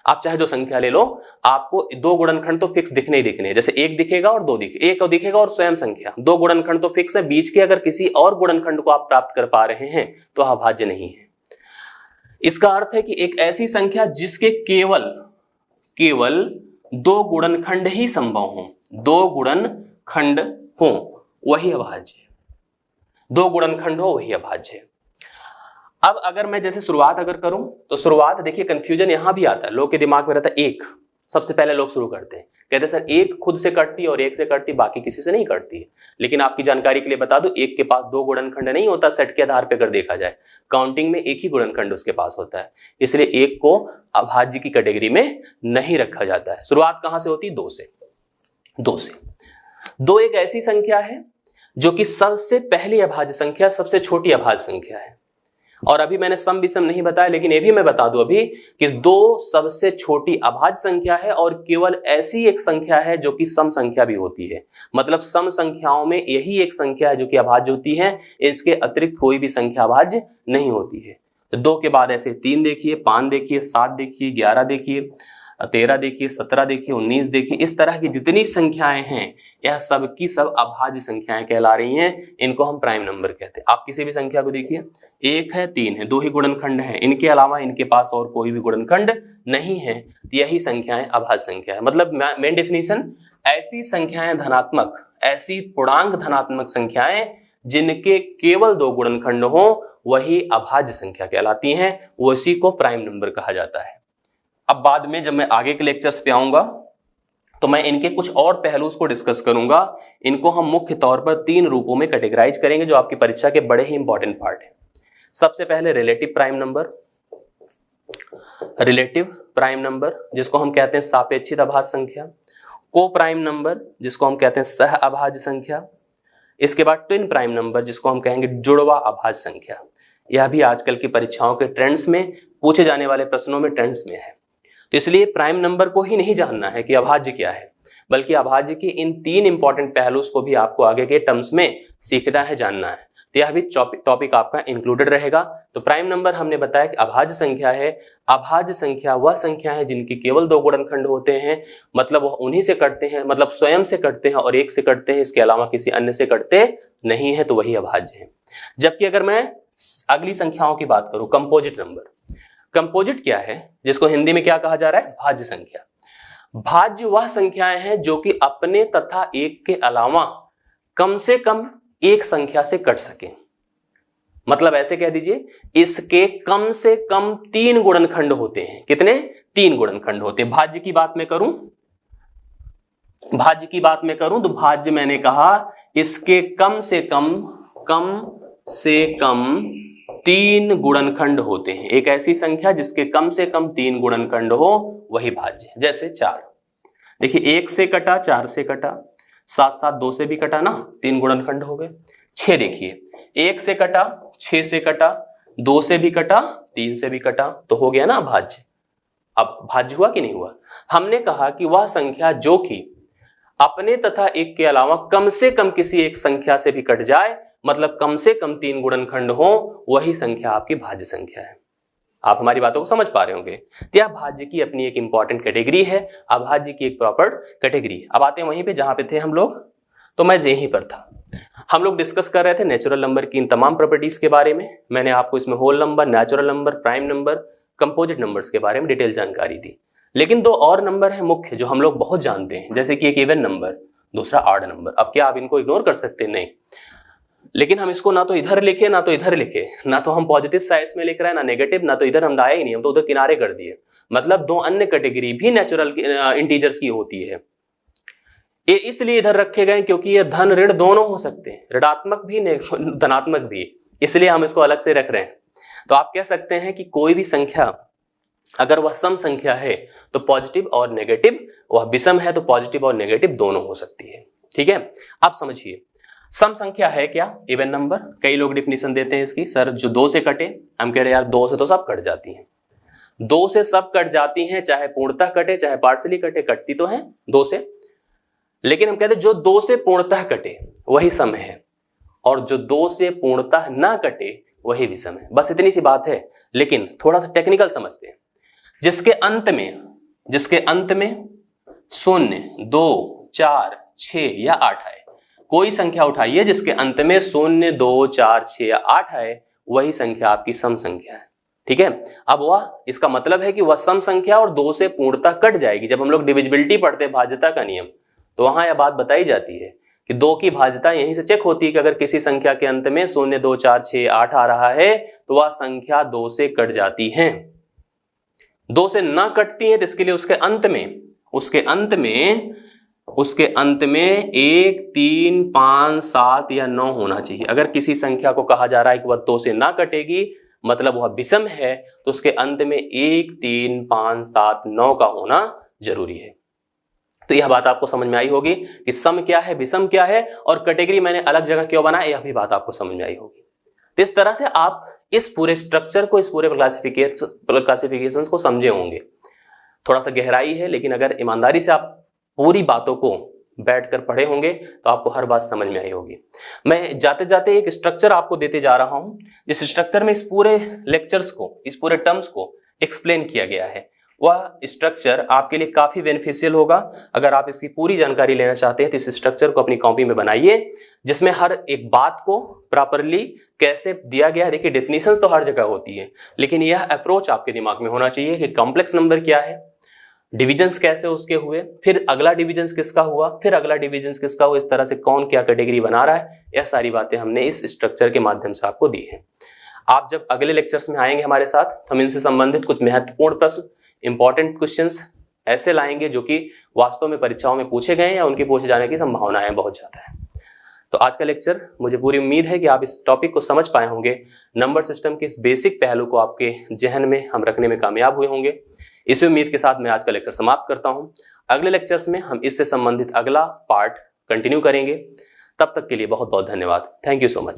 आप चाहे जो संख्या ले लो, आपको 2 गुणनखंड तो फिक्स दिखने ही दिखने हैं। जैसे 1 दिखेगा और 2 दिखेगा, 1 दिखेगा और स्वयं संख्या, 2 गुणनखंड तो फिक्स है। बीच के अगर किसी और गुणनखंड को आप प्राप्त कर पा रहे हैं तो अभाज्य नहीं है। इसका अर्थ है कि एक ऐसी संख्या जिसके केवल 2 गुणनखंड ही संभव हों, 2 गुणनखंड हो वही अभाज्य है, 2 गुणनखंड हो वही अभाज्य है। अब अगर मैं जैसे शुरुआत अगर करूं तो शुरुआत देखिए, कंफ्यूजन यहां भी आता है, लोग के दिमाग में रहता है 1, सबसे पहले लोग शुरू करते हैं, कहते हैं सर 1 खुद से कटती है और 1 से कटती, बाकी किसी से नहीं कटती है। लेकिन आपकी जानकारी के लिए बता दूं, 1 के पास 2 गुणनखंड नहीं होता। सेट के आधार पर अगर देखा जाए, काउंटिंग में 1 ही गुणनखंड उसके पास होता है, इसलिए 1 को अभाज्य की कैटेगरी में नहीं रखा जाता है। शुरुआत कहां से होती है? 2 से। 2 एक ऐसी संख्या है जो कि सबसे पहली अभाज्य संख्या, सबसे छोटी अभाज्य संख्या है। और अभी मैंने सम विषम नहीं बताया, लेकिन ये भी मैं बता दूं अभी कि 2 सबसे छोटी अभाज्य संख्या है और केवल ऐसी एक संख्या है जो कि सम संख्या भी होती है। मतलब सम संख्याओं में यही एक संख्या है जो कि अभाज्य होती है, इसके अतिरिक्त कोई भी संख्या अभाज्य नहीं होती है। तो 2 के बाद ऐसे 3 देखिए, 5 देखिए, 7 देखिए, 11 देखिए, 13 देखिए, 17 देखिए, 19 देखिए, इस तरह की जितनी संख्याएं हैं यह सब की सब अभाज्य संख्याएं कहला रही हैं। इनको हम प्राइम नंबर कहते हैं। आप किसी भी संख्या को देखिए, 1 है, 3 है, 2 ही गुणनखंड हैं, इनके अलावा इनके पास और कोई भी गुणनखंड नहीं है, यही संख्याएं अभाज्य संख्या है। मतलब मेन डेफिनेशन, ऐसी संख्याएं धनात्मक, ऐसी पूर्णांक धनात्मक संख्याएं जिनके केवल 2 गुणनखंड हो वही अभाज्य संख्या कहलाती हैं, उसी को प्राइम नंबर कहा जाता है। अब बाद में जब मैं आगे के लेक्चर्स पे आऊंगा तो मैं इनके कुछ और पहलू को डिस्कस करूंगा। इनको हम मुख्य तौर पर 3 रूपों में कैटेगराइज करेंगे, जो आपकी परीक्षा के बड़े ही इंपॉर्टेंट पार्ट है। सबसे पहले relative prime number, relative prime number जिसको हम कहते हैं सापेक्षित अभाज्य संख्या, को प्राइम नंबर जिसको हम कहते हैं सह अभाज्य संख्या, इसके बाद ट्विन प्राइम नंबर जिसको हम कहेंगे जुड़वा अभाज्य संख्या। यह भी आजकल की परीक्षाओं के ट्रेंड्स में, पूछे जाने वाले प्रश्नों में ट्रेंड्स में है। तो इसलिए प्राइम नंबर को ही नहीं जानना है कि अभाज्य क्या है, बल्कि अभाज्य के इन 3 इंपॉर्टेंट पहलूओं को भी आपको आगे के टर्म्स में सीखना है, जानना है। तो यह भी टॉपिक आपका इंक्लूडेड रहेगा। तो प्राइम नंबर हमने बताया कि अभाज्य संख्या है। अभाज्य संख्या वह संख्या है जिनकी केवल 2 गुणनखंड होते हैं, मतलब वह उन्हीं से कटते हैं, मतलब स्वयं से कटते हैं और 1 से कटते हैं, इसके अलावा किसी अन्य से कटते नहीं है, तो वही अभाज्य है। जबकि अगर मैं अगली संख्याओं की बात करूं, कंपोजिट नंबर, कंपोजिट क्या है, जिसको हिंदी में क्या कहा जा रहा है? भाज्य संख्या। भाज्य वह संख्याएं हैं जो कि अपने तथा एक के अलावा कम से कम एक संख्या से कट सके। मतलब ऐसे कह दीजिए, इसके कम से कम 3 गुणनखंड होते हैं। कितने? 3 गुणनखंड होते हैं। भाज्य की बात मैं करूं, तो भाज्य मैंने कहा इसके कम से कम 3 गुणनखंड होते हैं। एक ऐसी संख्या जिसके कम से कम 3 गुणनखंड हो वही भाज्य है। जैसे 4, देखिए 1 से कटा, 4 से कटा, 7 7 2 से भी कटा ना, 3 गुणनखंड हो गए। 6 देखिए, 1 से कटा, 6 से कटा, 2 से भी कटा, 3 से भी कटा, तो हो गया ना भाज्य। अब भाज्य हुआ कि नहीं हुआ? हमने कहा कि वह संख्या जो कि अपने तथा एक के अलावा कम से कम किसी एक संख्या से भी कट जाए, मतलब कम से कम 3 गुणनखंड हो, वही संख्या आपकी भाज्य संख्या है। आप हमारी बातों को समझ पा रहे होंगे। तो भाज्य की अपनी एक इंपॉर्टेंट कैटेगरी है, अभाज्य की एक प्रॉपर कैटेगरी। अब आते हैं वहीं पे जहां पे थे हम लोग, तो मैं यहीं पर था। हम लोग डिस्कस कर रहे थे नेचुरल नंबर की इन तमाम प्रॉपर्टीज के बारे में। मैंने आपको इसमें whole number, natural number, prime number, composite numbers के बारे में डिटेल जानकारी दी। लेकिन दो और नंबर है मुख्य जो हम लोग बहुत जानते हैं, जैसे कि एक इवन नंबर, दूसरा ऑड नंबर। अब क्या आप इनको इग्नोर कर सकते हैं? नहीं। लेकिन हम इसको ना तो इधर लिखे ना तो इधर लिखे, ना तो हम पॉजिटिव साइड में लिख रहे हैं ना नेगेटिव, ना तो इधर हम लाए ही नहीं, हम तो उधर किनारे कर दिए। मतलब दो अन्य कैटेगरी भी नेचुरल इंटीजर्स की होती है। ये इसलिए इधर रखे गए क्योंकि ये धन ऋण दोनों हो सकते हैं, ऋणात्मक भी धनात्मक भी, इसलिए हम इसको अलग से रख रहे हैं। तो आप कह सकते हैं कि कोई भी संख्या अगर वह सम संख्या है तो पॉजिटिव और नेगेटिव, वह विषम है तो पॉजिटिव और नेगेटिव दोनों हो सकती है। ठीक है, आप समझिए सम संख्या है क्या? Even number. कई लोग डिफिनेशन देते हैं इसकी, सर जो 2 से कटे, हम कह रहे हैं यार 2 से तो सब कट जाती हैं, 2 से सब कट जाती हैं, चाहे पूर्णतः कटे चाहे पार्शली कटे, कटती तो है 2 से। लेकिन हम कहते हैं जो 2 से पूर्णतः कटे वही सम है, और जो 2 से पूर्णतः ना कटे वही विषम है। बस इतनी सी बात है। लेकिन थोड़ा सा टेक्निकल समझते हैं। जिसके अंत में 0, 2, 4, 6 या 8 आए, कोई संख्या उठाइए जिसके अंत में 0, 2, 4, 6 या 8 आए, वही संख्या आपकी सम संख्या है। ठीक है, अब वह इसका मतलब है कि वह सम संख्या और 2 से पूर्णतः कट जाएगी। जब हम लोग डिविजिबिलिटी पढ़ते हैं, भाज्यता का नियम, तो वहां यह बात बताई जाती है कि 2 की भाज्यता यहीं से चेक होती है कि अगर किसी संख्या के अंत में 0, 2, 4, 6, 8 आ रहा है तो वह संख्या 2 से कट जाती है। 2 से ना कटती है तो इसके लिए उसके अंत में 1, 3, 5, 7 या 9 होना चाहिए। अगर किसी संख्या को कहा जा रहा है कि वह 2 से ना कटेगी, मतलब वह विषम है, तो उसके अंत में 1, 3, 5, 7, 9 का होना जरूरी है। तो यह बात आपको समझ में आई होगी कि सम क्या है, विषम क्या है, और कैटेगरी मैंने अलग जगह क्यों बनाया, यह भी बात आपको समझ में आई होगी। तो इस तरह से आप इस पूरे स्ट्रक्चर को, इस पूरे क्लासिफिकेशंस को समझे होंगे। थोड़ा सा गहराई है, लेकिन अगर ईमानदारी से आप पूरी बातों को बैठकर पढ़े होंगे तो आपको हर बात समझ में आई होगी। मैं जाते जाते एक स्ट्रक्चर आपको देते जा रहा हूं, जिस स्ट्रक्चर में इस पूरे लेक्चर्स को, इस पूरे टर्म्स को एक्सप्लेन किया गया है। वह स्ट्रक्चर आपके लिए काफी बेनिफिशियल होगा। अगर आप इसकी पूरी जानकारी लेना चाहते हैं तो इस स्ट्रक्चर को अपनी कॉपी में बनाइए, जिसमें हर एक बात को प्रॉपरली कैसे दिया गया है। देखिए डेफिनेशंस तो हर जगह होती है, लेकिन यह अप्रोच आपके दिमाग में होना चाहिए कि कॉम्प्लेक्स नंबर क्या है, डिविजन्स कैसे उसके हुए, फिर अगला डिविजन्स किसका हुआ, फिर अगला डिविजन्स किसका हुआ, इस तरह से कौन क्या कैटेगरी बना रहा है, यह सारी बातें हमने इस स्ट्रक्चर के माध्यम से आपको दी है। आप जब अगले लेक्चर्स में आएंगे हमारे साथ, हम इनसे संबंधित कुछ महत्वपूर्ण प्रश्न, इंपॉर्टेंट क्वेश्चंस ऐसे लाएंगे जो कि वास्तव में परीक्षाओं में पूछे गए या उनके पूछे जाने की संभावनाएं बहुत ज्यादा है। तो आज का लेक्चर, मुझे पूरी उम्मीद है कि आप इस टॉपिक को समझ पाए होंगे। नंबर सिस्टम के इस बेसिक पहलू को आपके जहन में हम रखने में कामयाब हुए होंगे। इसी उम्मीद के साथ मैं आज का लेक्चर समाप्त करता हूं। अगले लेक्चर्स में हम इससे संबंधित अगला पार्ट कंटिन्यू करेंगे। तब तक के लिए बहुत बहुत धन्यवाद। Thank you so much.